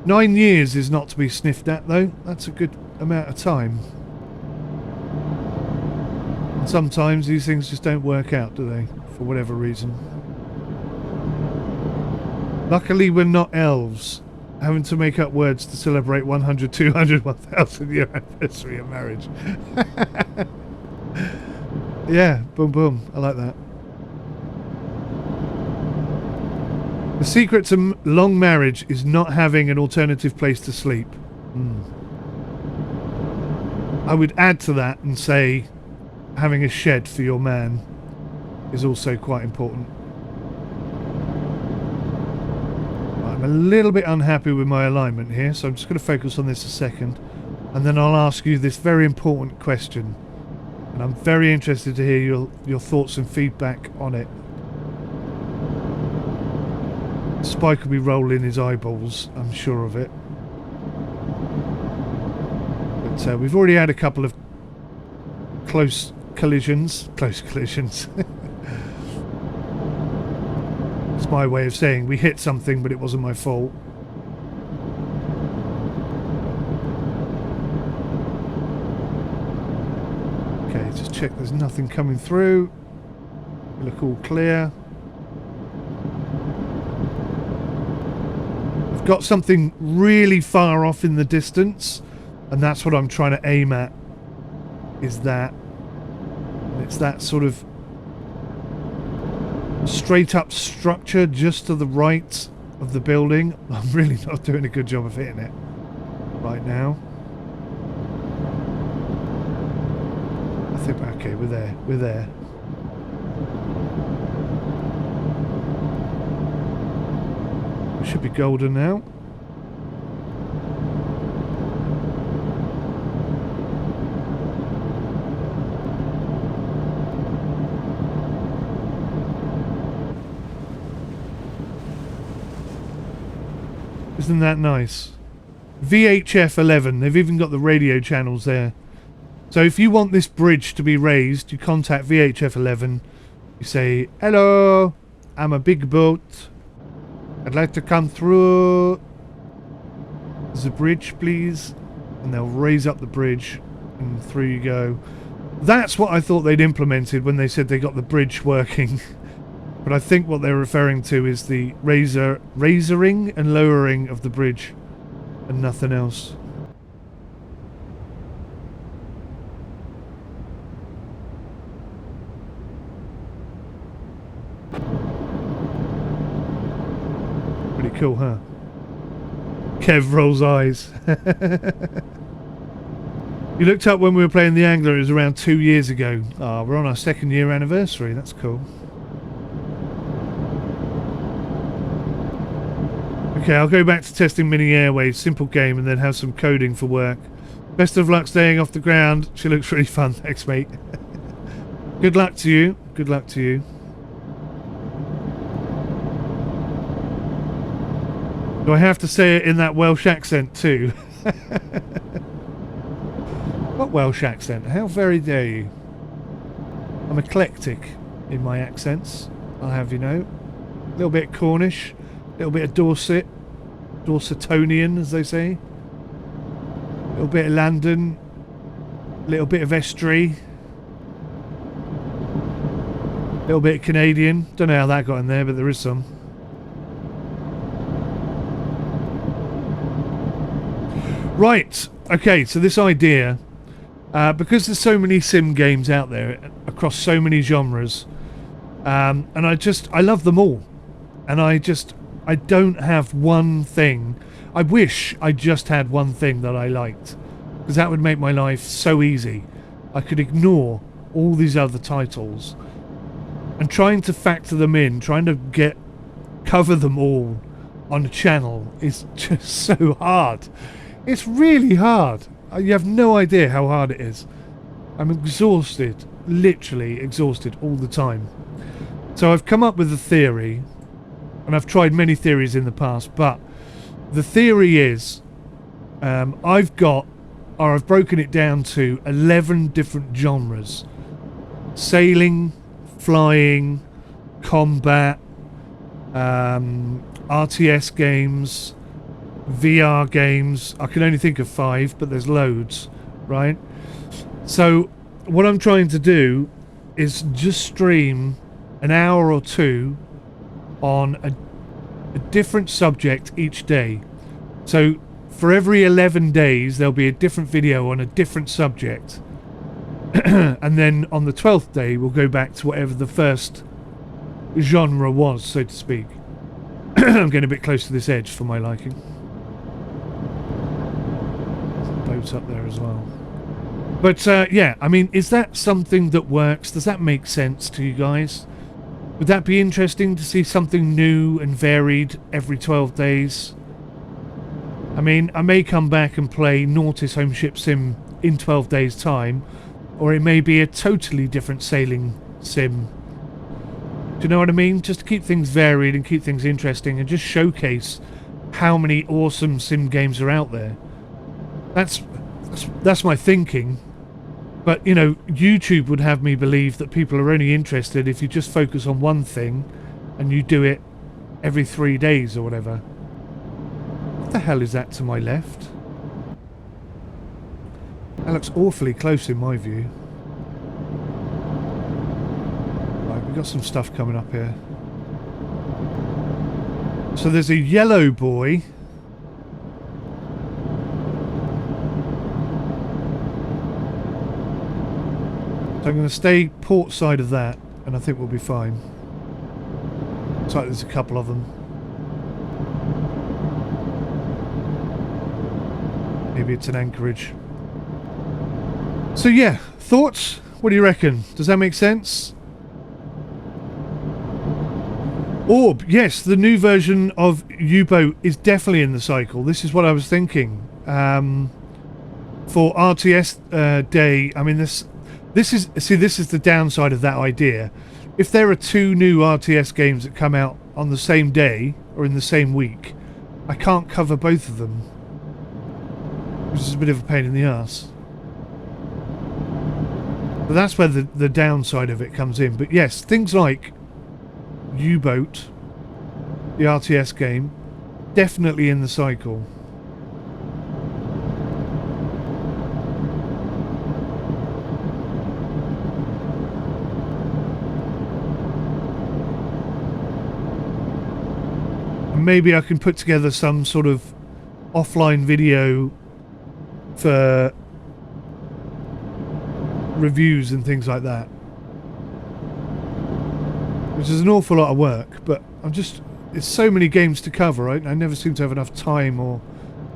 9 years is not to be sniffed at, though. That's a good amount of time. And sometimes these things just don't work out, do they? For whatever reason. Luckily, we're not elves, having to make up words to celebrate 100, 200, 1,000 year anniversary of marriage. Yeah, boom, boom. I like that. The secret to long marriage is not having an alternative place to sleep. I would add to that and say having a shed for your man is also quite important. I'm a little bit unhappy with my alignment here, so I'm just going to focus on this a second, and then I'll ask you this very important question, and I'm very interested to hear your thoughts and feedback on it. Spike will be rolling his eyeballs, I'm sure of it. But we've already had a couple of close collisions. It's my way of saying we hit something, but it wasn't my fault. Okay, just check there's nothing coming through. We look all clear. Got something really far off in the distance, and that's what I'm trying to aim at, is that it's that sort of straight up structure just to the right of the building. I'm really not doing a good job of hitting it right now. I think, okay, we're there. Should be golden now. Isn't that nice? VHF 11. They've even got the radio channels there. So if you want this bridge to be raised, you contact VHF 11. You say, "Hello, I'm a big boat. I'd like to come through the bridge, please." And they'll raise up the bridge, and through you go. That's what I thought they'd implemented when they said they got the bridge working. But I think what they're referring to is the raising and lowering of the bridge, and nothing else. Pretty cool, huh? Kev rolls eyes. You looked up when we were playing the Angler. It was around 2 years ago. Ah, we're on our 2nd year anniversary. That's cool. Okay, I'll go back to testing Mini Airways. Simple game, and then have some coding for work. Best of luck staying off the ground. She looks really fun. Thanks, mate. Good luck to you. Good luck to you. Do I have to say it in that Welsh accent too? What Welsh accent? How very dare you? I'm eclectic in my accents, I'll have you know. A little bit Cornish, a little bit of Dorset, Dorsetonian as they say. A little bit of London, a little bit of Estuary. A little bit of Canadian. Don't know how that got in there, but there is some. Right, okay, so this idea, because there's so many sim games out there across so many genres, and I love them all, and I don't have one thing. I wish I just had one thing that I liked, because that would make my life so easy. I could ignore all these other titles, and trying to factor them in, trying to cover them all on a channel is just so hard. It's really hard. You have no idea how hard it is. I'm exhausted, literally exhausted all the time. So I've come up with a theory, and I've tried many theories in the past, but the theory is I've got are I've broken it down to 11 different genres: sailing, flying, combat, RTS games, VR games. I can only think of 5, but there's loads, right? So what I'm trying to do is just stream an hour or two on a different subject each day. So for every 11 days there'll be a different video on a different subject. And then on the 12th day we'll go back to whatever the first genre was, so to speak. I'm getting a bit close to this edge for my liking. Boats up there as well. But yeah, I mean, is that something that works? Does that make sense to you guys? Would that be interesting to see something new and varied every 12 days? I mean, I may come back and play Nautis Home Ship Sim in 12 days time, or it may be a totally different sailing sim. Do you know what I mean? Just to keep things varied and keep things interesting and just showcase how many awesome sim games are out there. That's my thinking. But, you know, YouTube would have me believe that people are only interested if you just focus on one thing and you do it every 3 days or whatever. What the hell is that to my left? That looks awfully close in my view. Right, we've got some stuff coming up here. So there's a yellow buoy. So I'm going to stay port side of that, and I think we'll be fine. Looks like there's a couple of them. Maybe it's an anchorage. So yeah, thoughts? What do you reckon? Does that make sense? Orb, yes, the new version of U-Boat is definitely in the cycle. This is what I was thinking. For RTS Day, I mean, this is the downside of that idea. If there are 2 new RTS games that come out on the same day or in the same week, I can't cover both of them, which is a bit of a pain in the ass. But that's where the downside of it comes in. But yes, things like U-Boat, the RTS game, definitely in the cycle. Maybe I can put together some sort of offline video for reviews and things like that, which is an awful lot of work, but it's so many games to cover, right? I never seem to have enough time or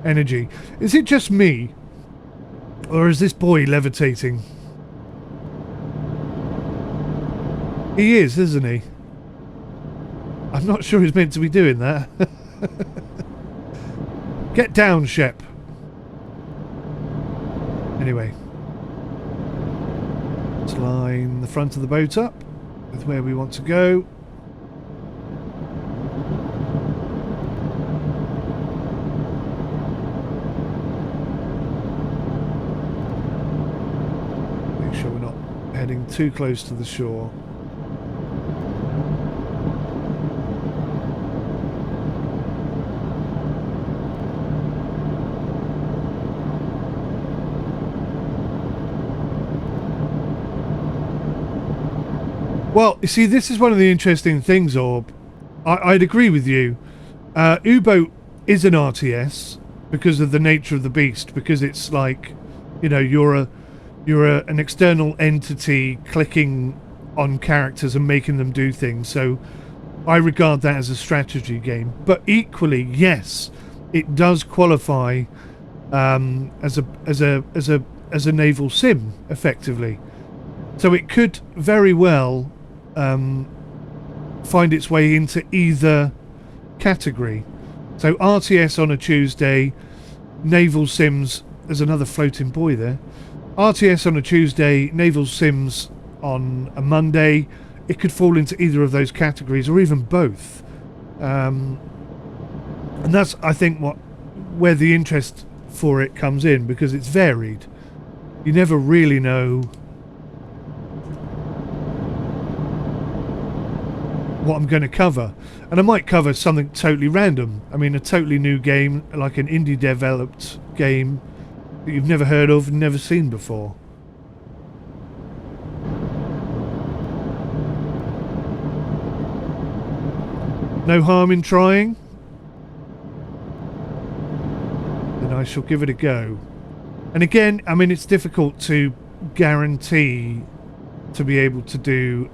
energy. Is it just me, or is this boy levitating? He is, isn't he? I'm not sure he's meant to be doing that. Get down, Shep. Anyway. Let's line the front of the boat up with where we want to go. Make sure we're not heading too close to the shore. Well, you see, this is one of the interesting things, Orb. I'd agree with you. U-Boat is an RTS because of the nature of the beast, because it's like, you know, you're an external entity clicking on characters and making them do things. So I regard that as a strategy game. But equally, yes, it does qualify as a naval sim, effectively. So it could very well find its way into either category. So RTS on a Tuesday, naval sims, there's another floating buoy there. RTS on a Tuesday, naval sims on a Monday. It could fall into either of those categories, or even both. And that's, I think, where the interest for it comes in, because it's varied. You never really know what I'm going to cover, and I might cover something totally random. I mean, a totally new game, like an indie developed game that you've never heard of and never seen before. No harm in trying. Then I shall give it a go. And again, I mean, it's difficult to guarantee to be able to do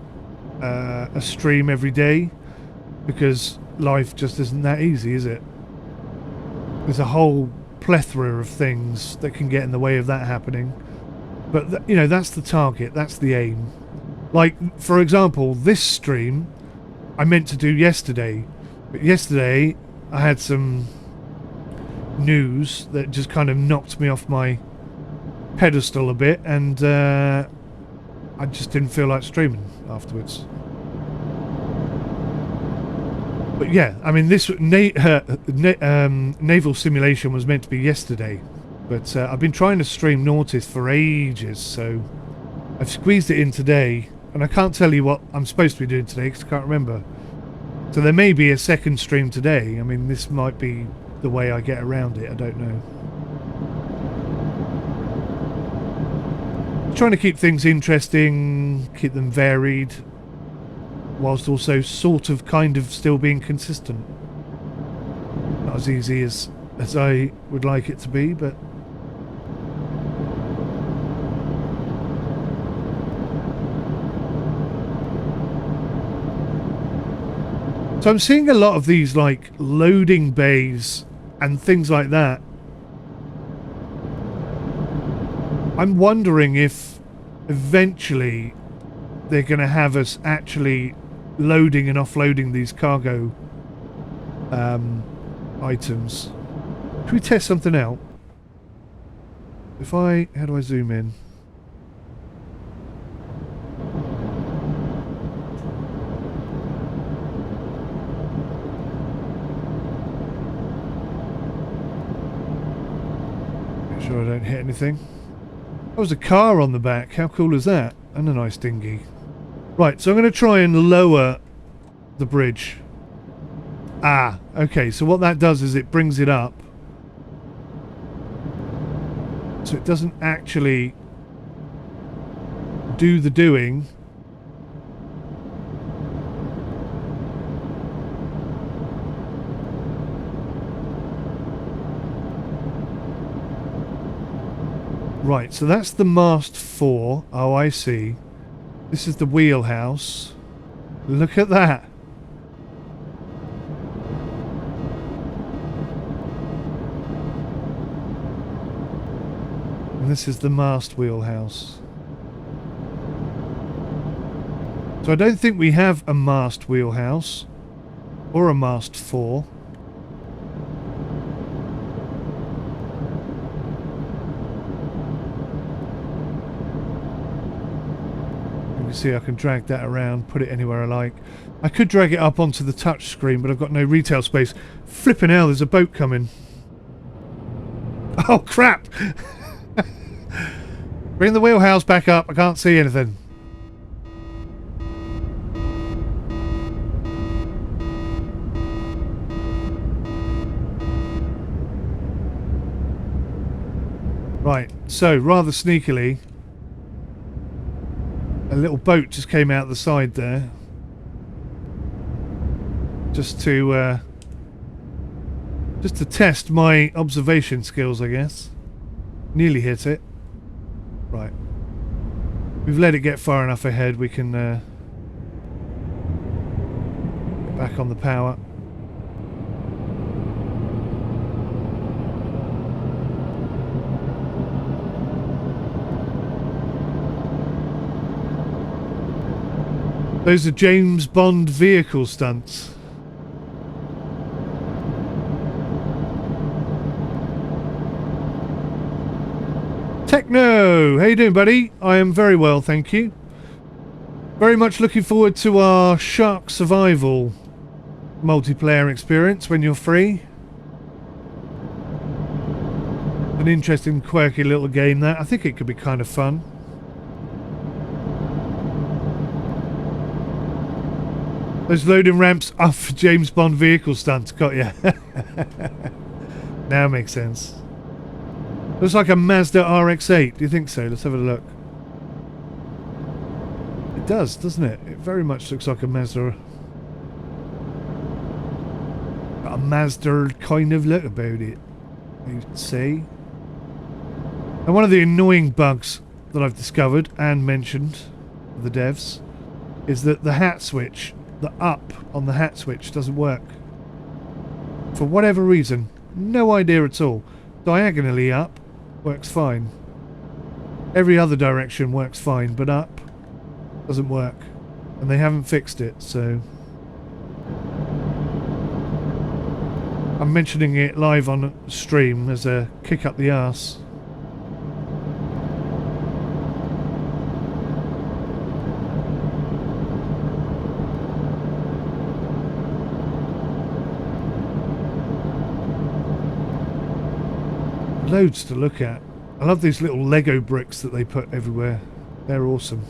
a stream every day, because life just isn't that easy, is it? There's a whole plethora of things that can get in the way of that happening. But, you know, that's the target, that's the aim. Like, for example, this stream I meant to do yesterday, but yesterday I had some news that just kind of knocked me off my pedestal a bit, and I just didn't feel like streaming afterwards. But yeah, I mean, this naval simulation was meant to be yesterday, but I've been trying to stream Nautis for ages, so I've squeezed it in today, and I can't tell you what I'm supposed to be doing today because I can't remember. So there may be a second stream today. I mean, this might be the way I get around it, I don't know. Trying to keep things interesting, keep them varied, whilst also sort of kind of still being consistent. Not as easy as I would like it to be, but so I'm seeing a lot of these like loading bays and things like that. I'm wondering if eventually they're going to have us actually loading and offloading these cargo items. Should we test something out? How do I zoom in? Make sure I don't hit anything. That was a car on the back. How cool is that? And a nice dinghy. Right, so I'm going to try and lower the bridge. Ah, okay, so what that does is it brings it up. So it doesn't actually do the doing. Right, so that's the mast 4. Oh, I see. This is the wheelhouse. Look at that. And this is the mast wheelhouse. So I don't think we have a mast wheelhouse or a mast 4. See, I can drag that around, put it anywhere I like. I could drag it up onto the touch screen, but I've got no retail space. Flipping hell, there's a boat coming. Oh crap! Bring the wheelhouse back up, I can't see anything. Right, so rather sneakily, a little boat just came out the side there, just to test my observation skills, I guess. Nearly hit it. Right, we've let it get far enough ahead. We can get back on the power. Those are James Bond vehicle stunts. Techno! How you doing, buddy? I am very well, thank you. Very much looking forward to our Shark Survival multiplayer experience when you're free. An interesting, quirky little game that. I think it could be kind of fun. Those loading ramps are for James Bond vehicle stunts. Got ya. Now makes sense. Looks like a Mazda RX-8. Do you think so? Let's have a look. It does, doesn't it? It very much looks like a Mazda. Got a Mazda kind of look about it, you'd say. And one of the annoying bugs that I've discovered and mentioned to the devs is that the hat switch, the up on the hat switch, doesn't work. For whatever reason. No idea at all. Diagonally up works fine. Every other direction works fine, but up doesn't work. And they haven't fixed it, so... I'm mentioning it live on stream as a kick up the arse. Loads to look at. I love these little Lego bricks that they put everywhere. They're awesome.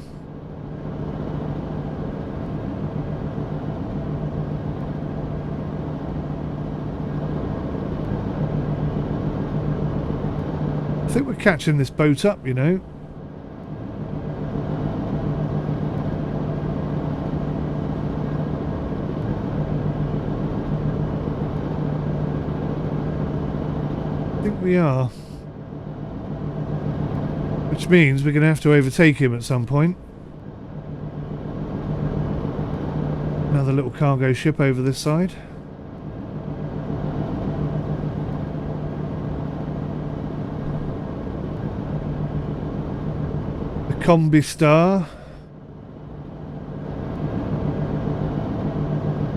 I think we're catching this boat up, you know. I think we are. Which means we're going to have to overtake him at some point. Another little cargo ship over this side. The Combi Star.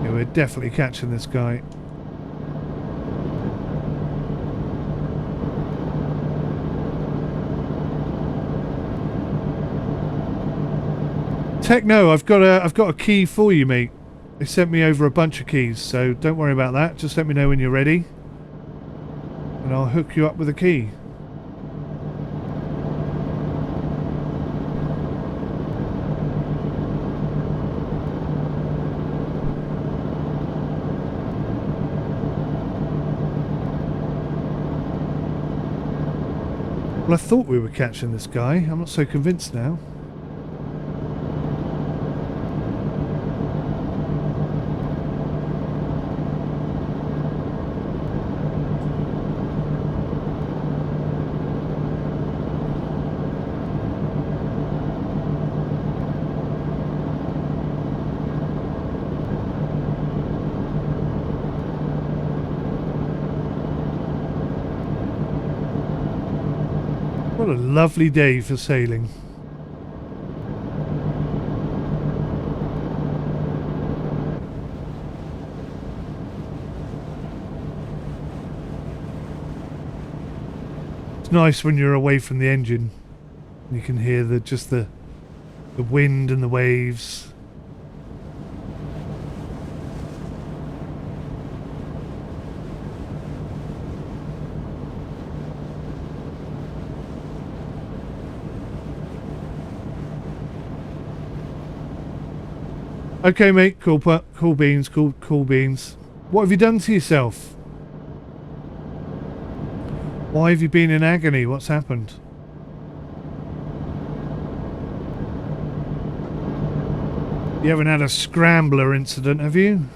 Yeah, we're definitely catching this guy. Techno, I've got a key for you, mate. They sent me over a bunch of keys, so don't worry about that. Just let me know when you're ready, and I'll hook you up with a key. Well, I thought we were catching this guy. I'm not so convinced now. What a lovely day for sailing. It's nice when you're away from the engine. You can hear the wind and the waves. Okay, mate. Cool beans. Cool beans. What have you done to yourself? Why have you been in agony? What's happened? You haven't had a scrambler incident, have you?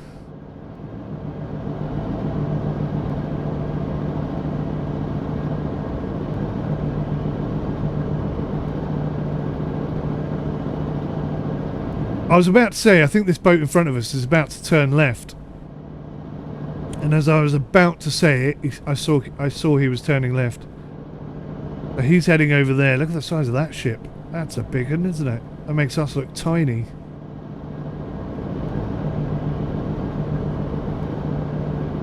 I was about to say, I think this boat in front of us is about to turn left. And as I was about to say it, I saw he was turning left. So he's heading over there. Look at the size of that ship. That's a big one, isn't it? That makes us look tiny.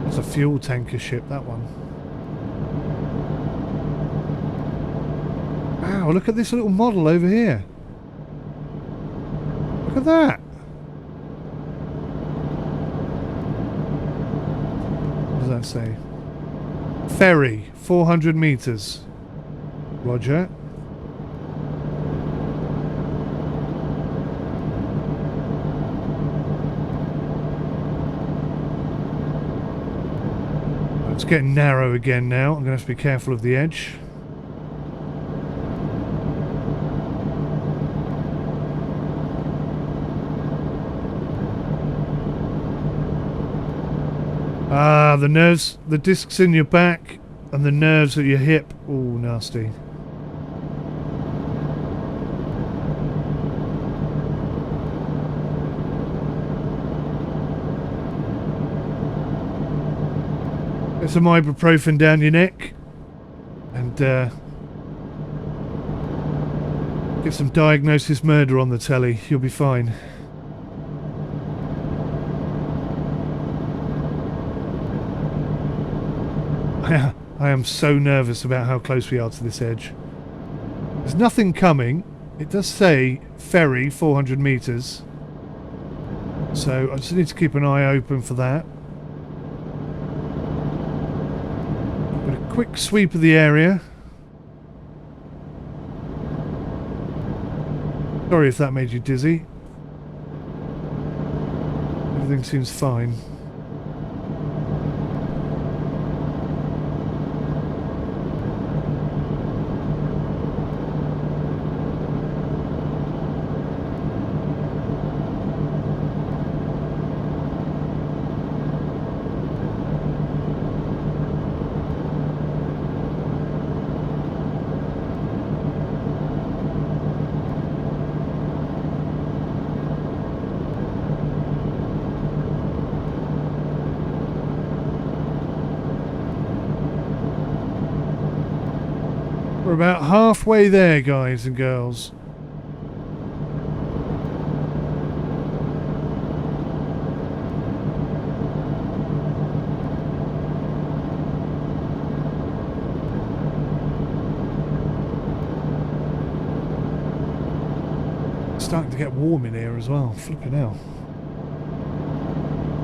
That's a fuel tanker ship, that one. Wow, look at this little model over here. Look at that. What does that say? Ferry, 400 meters. Roger. It's getting narrow again now. I'm going to have to be careful of the edge. Ah, the nerves, the discs in your back and the nerves at your hip. Oh, nasty. Get some ibuprofen down your neck and get some Diagnosis Murder on the telly. You'll be fine. I am so nervous about how close we are to this edge. There's nothing coming. It does say ferry 400 meters. So I just need to keep an eye open for that. But a quick sweep of the area. Sorry if that made you dizzy. Everything seems fine. We're about halfway there, guys and girls. It's starting to get warm in here as well. Flipping hell.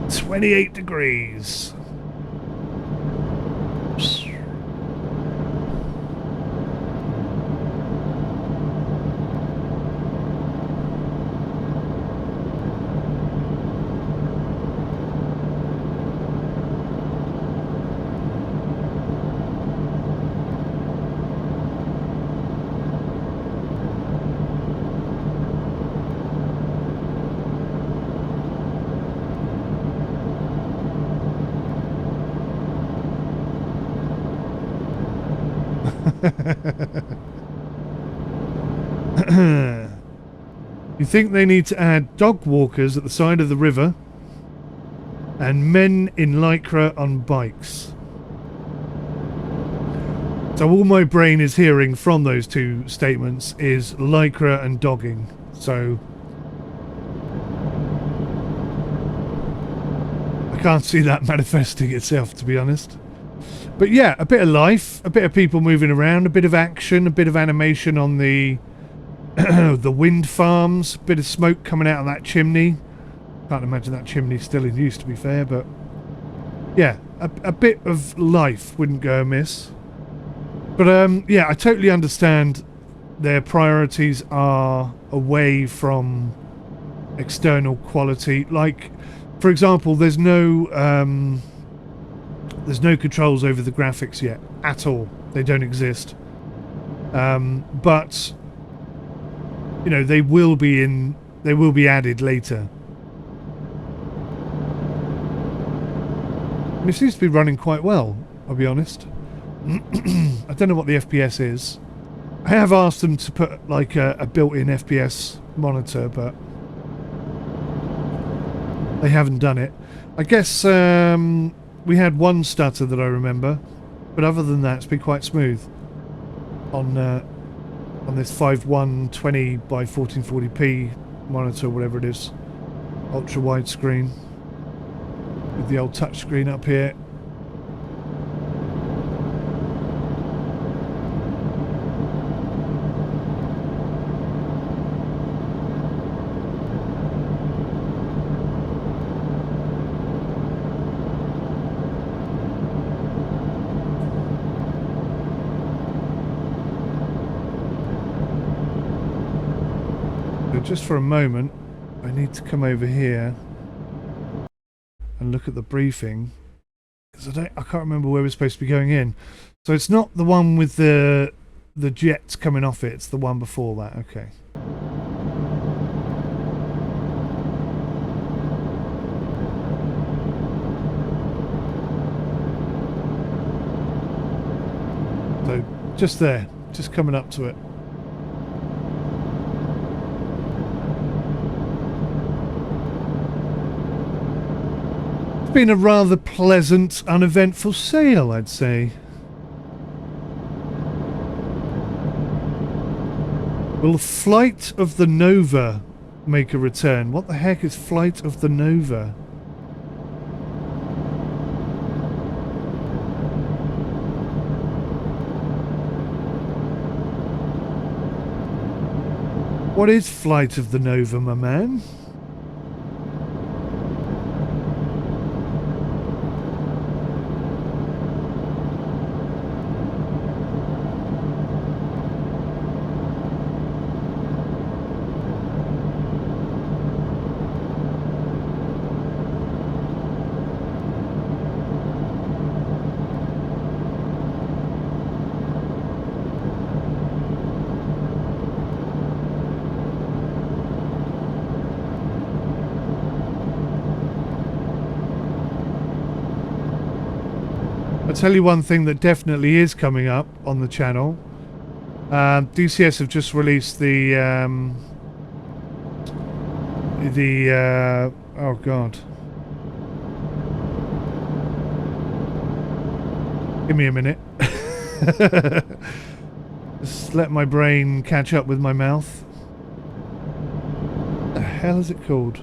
28 degrees. You think they need to add dog walkers at the side of the river and men in lycra on bikes. So all my brain is hearing from those two statements is lycra and dogging. So I can't see that manifesting itself, to be honest. But yeah, a bit of life, a bit of people moving around, a bit of action, a bit of animation on the the wind farms, a bit of smoke coming out of that chimney. Can't imagine that chimney's still in use, to be fair, but yeah, a bit of life wouldn't go amiss. But yeah, I totally understand their priorities are away from external quality. Like, for example, there's no controls over the graphics yet at all. They don't exist. But you know, they will be added later. And it seems to be running quite well, I'll be honest. I don't know what the FPS is. I have asked them to put like a built-in FPS monitor, but they haven't done it. I guess we had one stutter that I remember, but other than that, it's been quite smooth on this 5120 by 1440p monitor, whatever it is, ultra wide screen with the old touch screen up here. So just for a moment, I need to come over here and look at the briefing, because I can't remember where we're supposed to be going in. So it's not the one with the jets coming off it, it's the one before that. Okay. So just there, just coming up to it. It's been a rather pleasant, uneventful sail, I'd say. Will Flight of the Nova make a return? What the heck is Flight of the Nova? What is Flight of the Nova, my man? I'll tell you one thing that definitely is coming up on the channel. DCS have just released the oh god. Give me a minute. Just let my brain catch up with my mouth. What the hell is it called?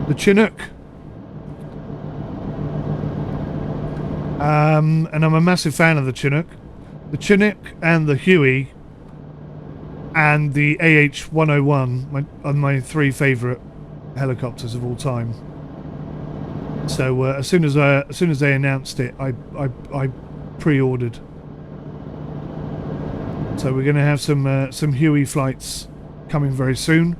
The Chinook. And I'm a massive fan of the Chinook. The Chinook and the Huey and the AH-101 are my three favourite helicopters of all time. So as soon as they announced it, I pre-ordered. So we're going to have some Huey flights coming very soon.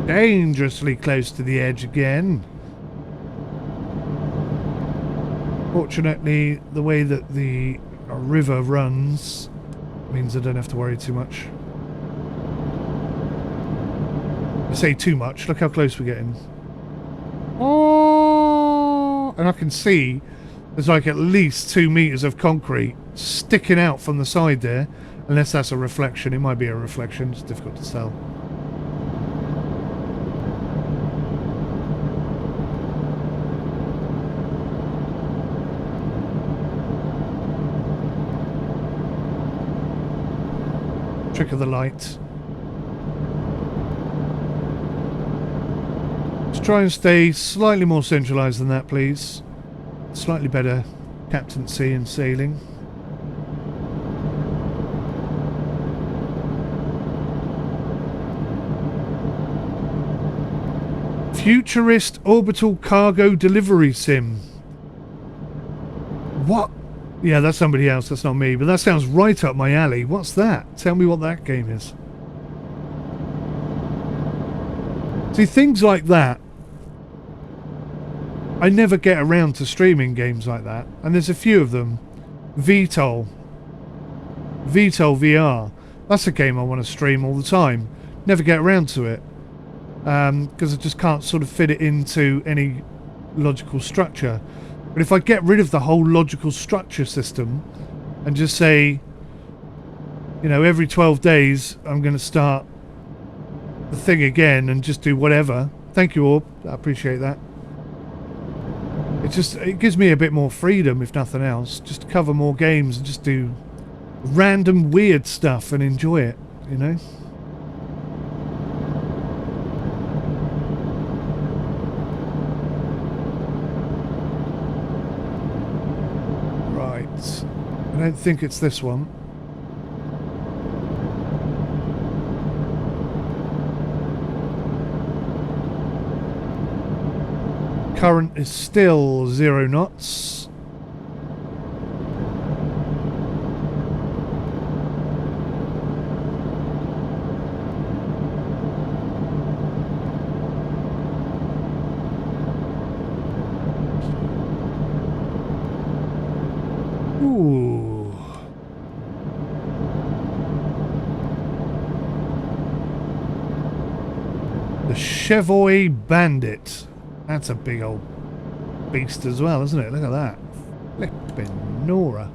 Dangerously close to the edge again. Fortunately, the way that the river runs means I don't have to worry too much. I say too much. Look how close we're getting. Oh, and I can see there's like at least 2 meters of concrete sticking out from the side there. Unless that's a reflection. It might be a reflection. It's difficult to tell. Trick of the light. Let's try and stay slightly more centralised than that, please. Slightly better captaincy and sailing. Futurist orbital cargo delivery sim. What? Yeah, that's somebody else, that's not me, but that sounds right up my alley. What's that? Tell me what that game is. See, things like that, I never get around to streaming games like that, and there's a few of them. VTOL VR, that's a game I want to stream all the time. Never get around to it, because I just can't sort of fit it into any logical structure. But if I get rid of the whole logical structure system and just say, you know, every 12 days I'm going to start the thing again and just do whatever. Thank you, Orb. I appreciate that. It gives me a bit more freedom, if nothing else. Just to cover more games and just do random weird stuff and enjoy it, you know? I don't think it's this one. Current is still 0 knots. Ooh. The Chevoy Bandit. That's a big old beast as well, isn't it? Look at that. Flippin' Nora.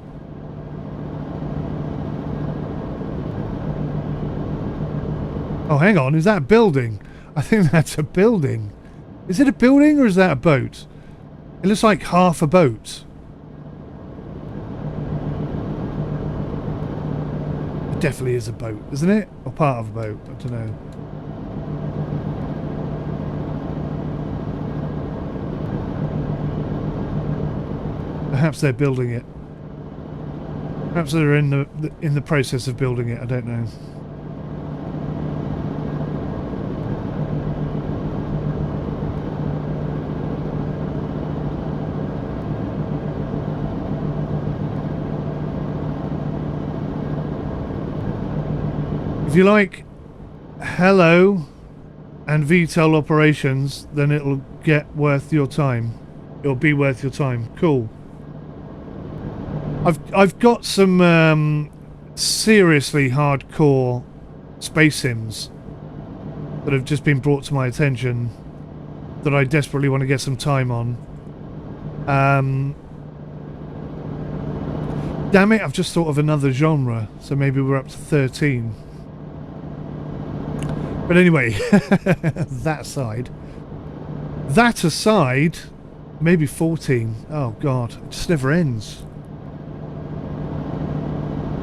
Oh, hang on. Is that a building? I think that's a building. Is it a building or is that a boat? It looks like half a boat. It definitely is a boat, isn't it? Or part of a boat. I don't know. Perhaps they're building it. Perhaps they're in the process of building it. I don't know. If you like hello and VTOL operations, then it'll get worth your time. It'll be worth your time. Cool. I've got some seriously hardcore space sims that have just been brought to my attention that I desperately want to get some time on. Damn it, I've just thought of another genre, so maybe we're up to 13. But anyway, that aside, maybe 14. Oh god, it just never ends.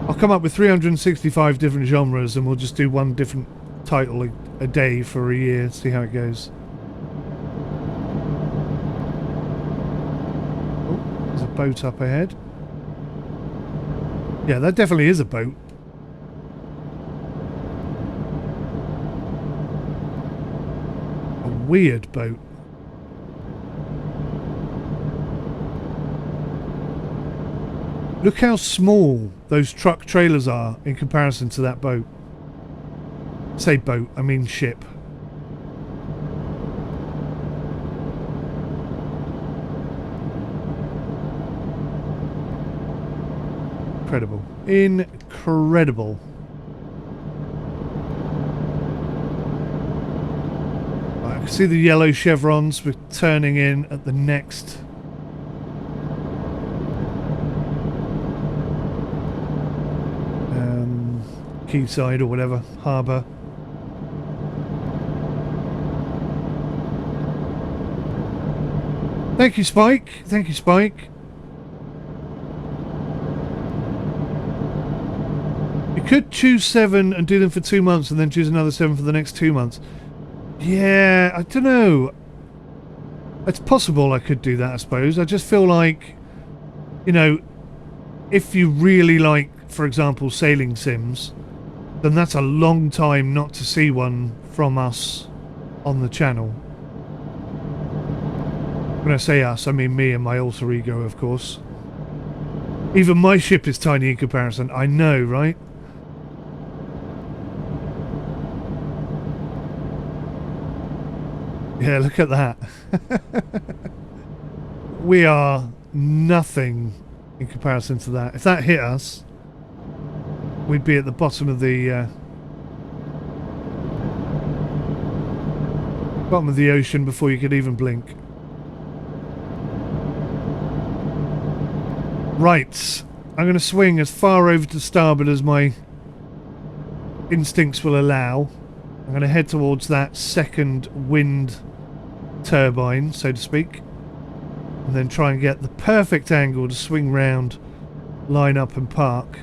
I'll come up with 365 different genres and we'll just do one different title a day for a year, see how it goes. Oh, there's a boat up ahead. Yeah, that definitely is a boat. A weird boat. Look how small those truck trailers are in comparison to that boat. Say boat, I mean ship. Incredible. Incredible. Right, I can see the yellow chevrons. We're turning in at the next quayside or whatever, harbour. Thank you, Spike. Thank you, Spike. You could choose 7 and do them for 2 months and then choose another 7 for the next 2 months. Yeah, I don't know. It's possible I could do that, I suppose. I just feel like, you know, if you really like, for example, sailing sims, then that's a long time not to see one from us on the channel. When I say us, I mean me and my alter ego, of course. Even my ship is tiny in comparison. I know, right? Yeah, look at that. We are nothing in comparison to that. If that hit us, we'd be at the bottom of the ocean before you could even blink. Right, I'm going to swing as far over to starboard as my instincts will allow. I'm going to head towards that second wind turbine, so to speak, and then try and get the perfect angle to swing round, line up and park.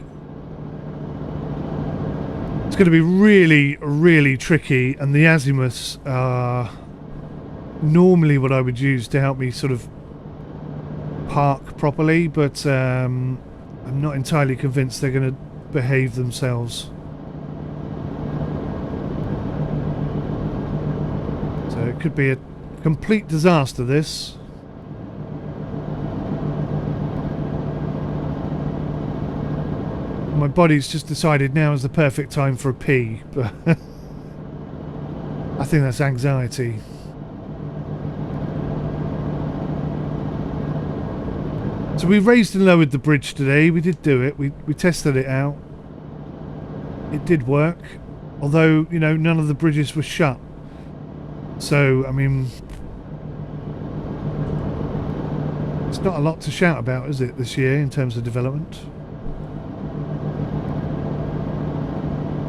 It's going to be really, really tricky, and the azimuths are normally what I would use to help me sort of park properly, but I'm not entirely convinced they're going to behave themselves. So it could be a complete disaster, this. My body's just decided now is the perfect time for a pee, but I think that's anxiety. So we raised and lowered the bridge today. We did do it. We tested it out. It did work. Although, you know, none of the bridges were shut. So, I mean, it's not a lot to shout about, is it, this year in terms of development?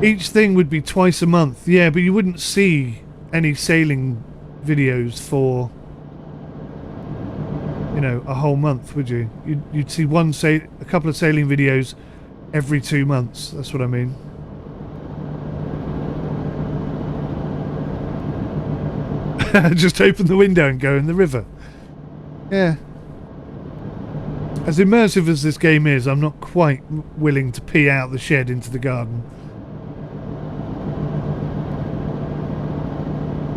Each thing would be twice a month. Yeah, but you wouldn't see any sailing videos for, you know, a whole month, would you? You'd see a couple of sailing videos every 2 months. That's what I mean. Just open the window and go in the river. Yeah. As immersive as this game is, I'm not quite willing to pee out the shed into the garden.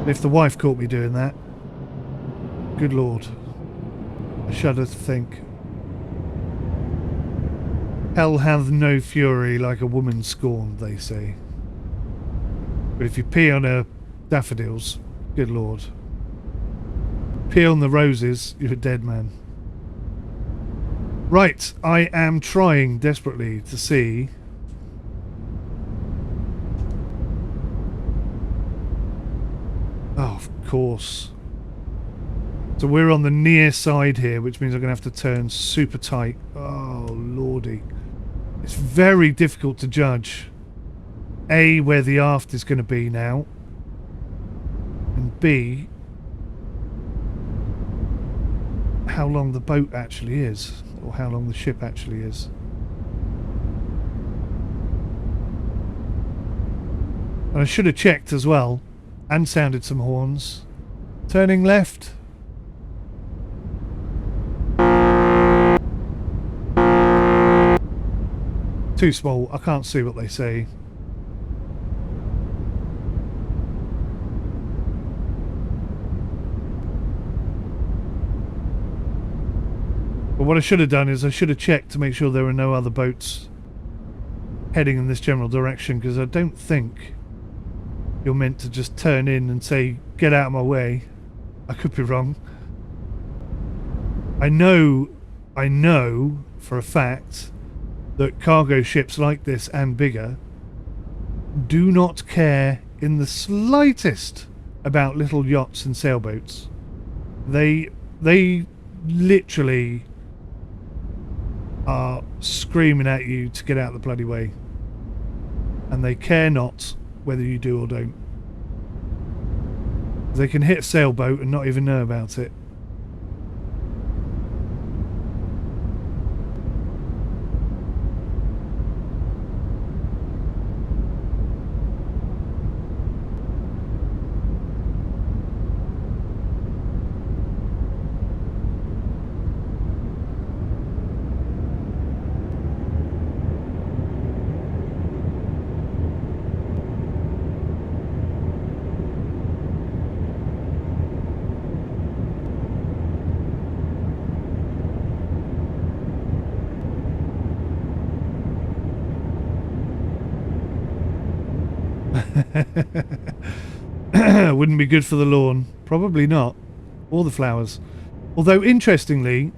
If the wife caught me doing that, good lord. I shudder to think. Hell hath no fury like a woman scorned, they say. But if you pee on her daffodils, good lord. Pee on the roses, you're a dead man. Right, I am trying desperately to see. Oh, of course. So we're on the near side here, which means I'm going to have to turn super tight. Oh, lordy. It's very difficult to judge, A, where the aft is going to be now, and B, how long the boat actually is, or how long the ship actually is. And I should have checked as well, and sounded some horns. Turning left. Too small, I can't see what they say. But what I should have done is I should have checked to make sure there were no other boats heading in this general direction, because I don't think you're meant to just turn in and say, get out of my way. I could be wrong. I know for a fact that cargo ships like this and bigger do not care in the slightest about little yachts and sailboats. They literally are screaming at you to get out of the bloody way, and they care not whether you do or don't. They can hit a sailboat and not even know about it. Wouldn't be good for the lawn. Probably not. Or the flowers. Although, interestingly,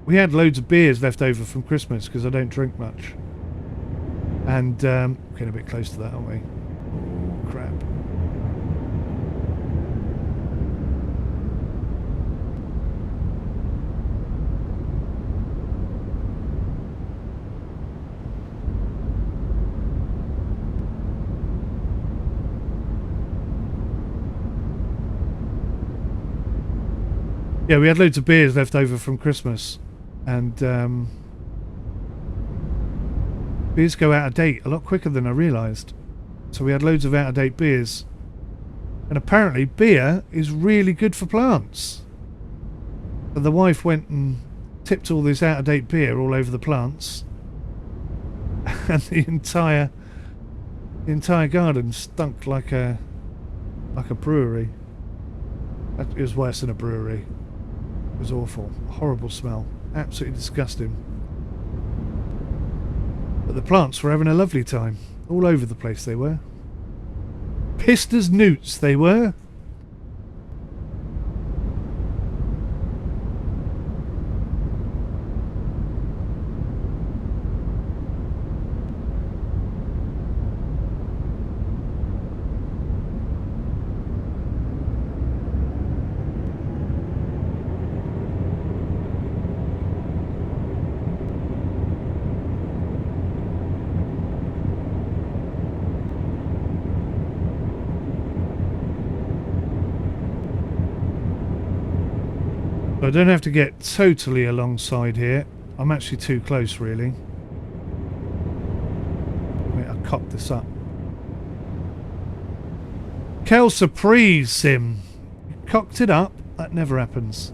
we had loads of beers left over from Christmas, because I don't drink much. And, getting a bit close to that, aren't we? Oh, crap. Yeah, we had loads of beers left over from Christmas, and beers go out of date a lot quicker than I realised. So we had loads of out of date beers, and apparently beer is really good for plants. And the wife went and tipped all this out of date beer all over the plants, and the entire garden stunk like a brewery. It was worse than a brewery. It was awful. Horrible smell. Absolutely disgusting. But the plants were having a lovely time. All over the place they were. Pissed as newts they were. I don't have to get totally alongside here. I'm actually too close, really. Wait, I'll cock this up. Quelle surprise, Sim. You cocked it up? That never happens.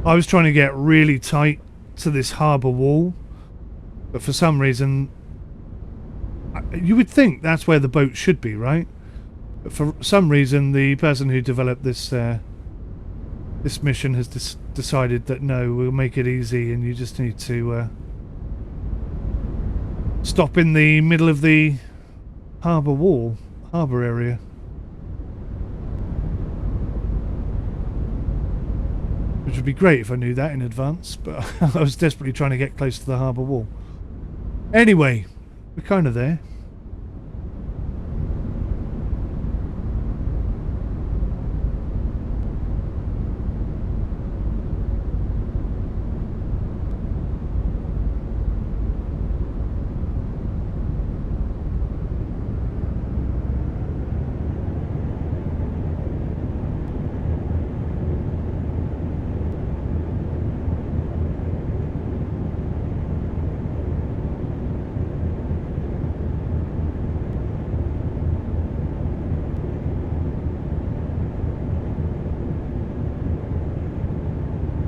I was trying to get really tight to this harbour wall, but for some reason, you would think that's where the boat should be, right? But for some reason, the person who developed this this mission has decided that no, we'll make it easy, and you just need to stop in the middle of the harbour wall, harbour area. Which would be great if I knew that in advance, but I was desperately trying to get close to the harbour wall. Anyway, we're kind of there.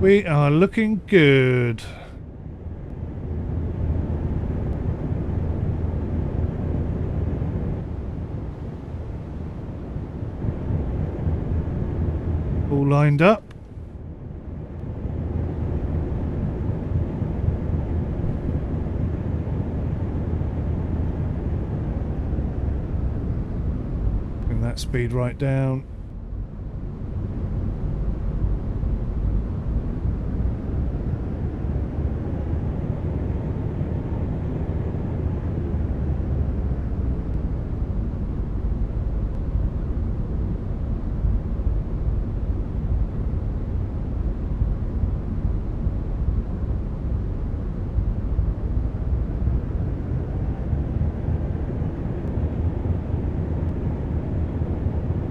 We are looking good. All lined up. Bring that speed right down.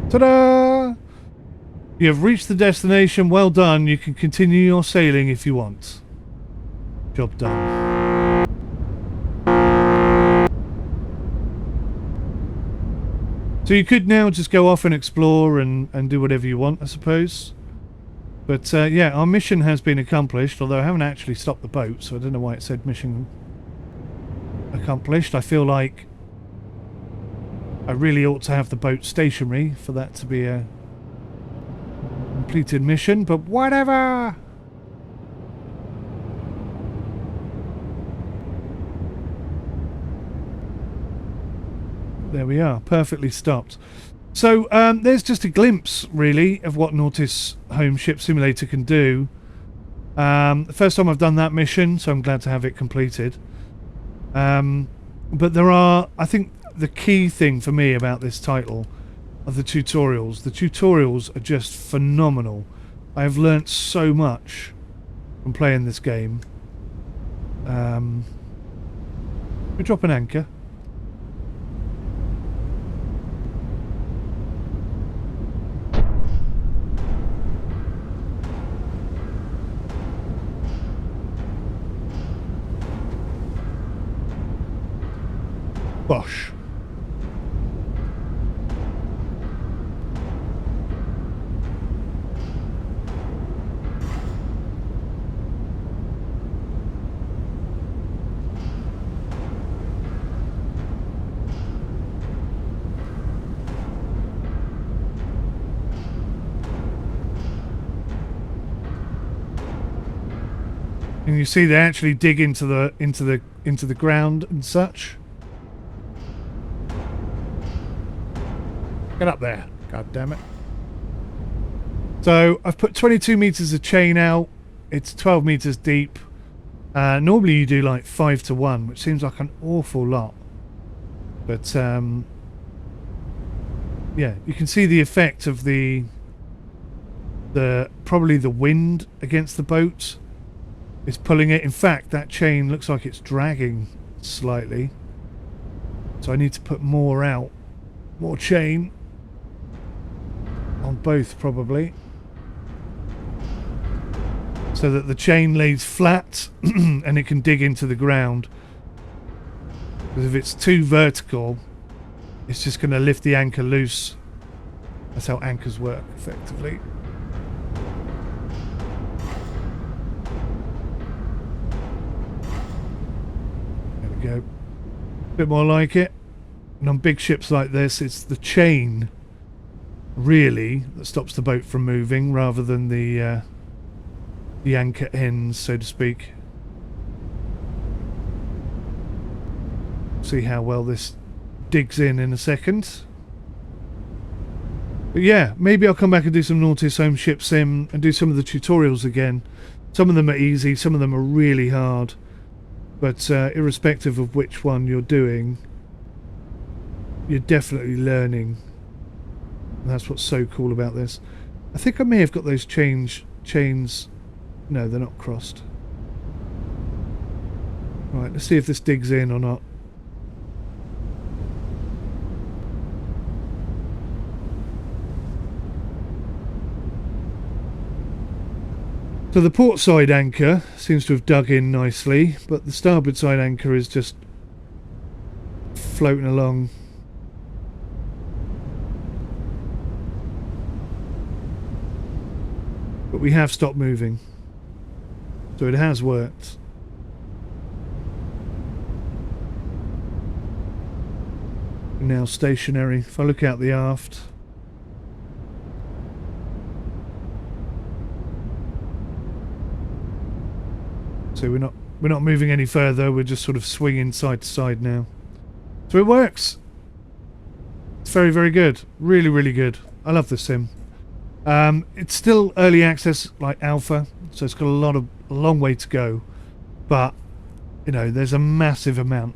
Ta-da! You have reached the destination. Well done. You can continue your sailing if you want. Job done. So you could now just go off and explore and do whatever you want, I suppose. But yeah, our mission has been accomplished, although I haven't actually stopped the boat, so I don't know why it said mission accomplished. I feel like I really ought to have the boat stationary for that to be a completed mission, but whatever! There we are, perfectly stopped. So there's just a glimpse, really, of what Nautis Home Ship Simulator can do. The first time I've done that mission, so I'm glad to have it completed. But there are, I think, the key thing for me about this title are the tutorials. The tutorials are just phenomenal. I have learnt so much from playing this game. We drop an anchor. Bosh. And you see they actually dig into the ground and such. Get up there. God damn it. So I've put 22 meters of chain out. It's 12 meters deep. Normally you do like 5 to 1, which seems like an awful lot. But yeah, you can see the effect of the probably the wind against the boat is pulling it. In fact, that chain looks like it's dragging slightly. So I need to put more out. More chain on both probably. So that the chain lays flat and it can dig into the ground. Because if it's too vertical, it's just going to lift the anchor loose. That's how anchors work effectively. Go. A bit more like it. And on big ships like this, it's the chain really that stops the boat from moving rather than the anchor ends, so to speak. See how well this digs in a second. But yeah, maybe I'll come back and do some Nautis Home Ship Sim and do some of the tutorials again. Some of them are easy, some of them are really hard. But irrespective of which one you're doing, you're definitely learning. And that's what's so cool about this. I think I may have got those chains. No, they're not crossed. Right, let's see if this digs in or not. So the port side anchor seems to have dug in nicely, but the starboard side anchor is just floating along. But we have stopped moving, so it has worked. Now stationary. If I look out the aft, so we're not moving any further. We're just sort of swinging side to side now. So it works. It's very, very good. Really, really good. I love this sim. It's still early access, like alpha, so it's got a long way to go. But you know, there's a massive amount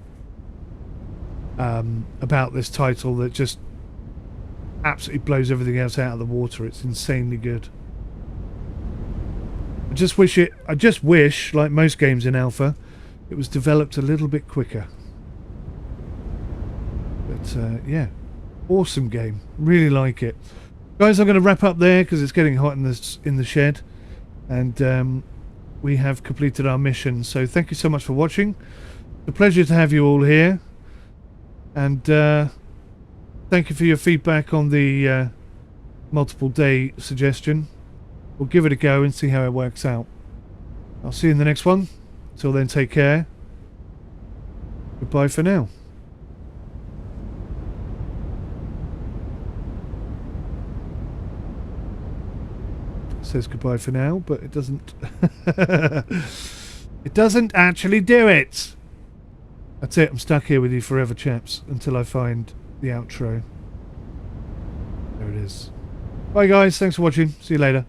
about this title that just absolutely blows everything else out of the water. It's insanely good. I just wish, like most games in alpha, it was developed a little bit quicker. But yeah, awesome game. Really like it. Guys, I'm going to wrap up there because it's getting hot in the shed, and we have completed our mission. So thank you so much for watching. It's a pleasure to have you all here, and thank you for your feedback on the multiple day suggestion. We'll give it a go and see how it works out. I'll see you in the next one. Till then, take care. Goodbye for now. It says goodbye for now, but it doesn't. It doesn't actually do it. That's it. I'm stuck here with you forever, chaps, until I find the outro. There it is. Bye, guys. Thanks for watching. See you later.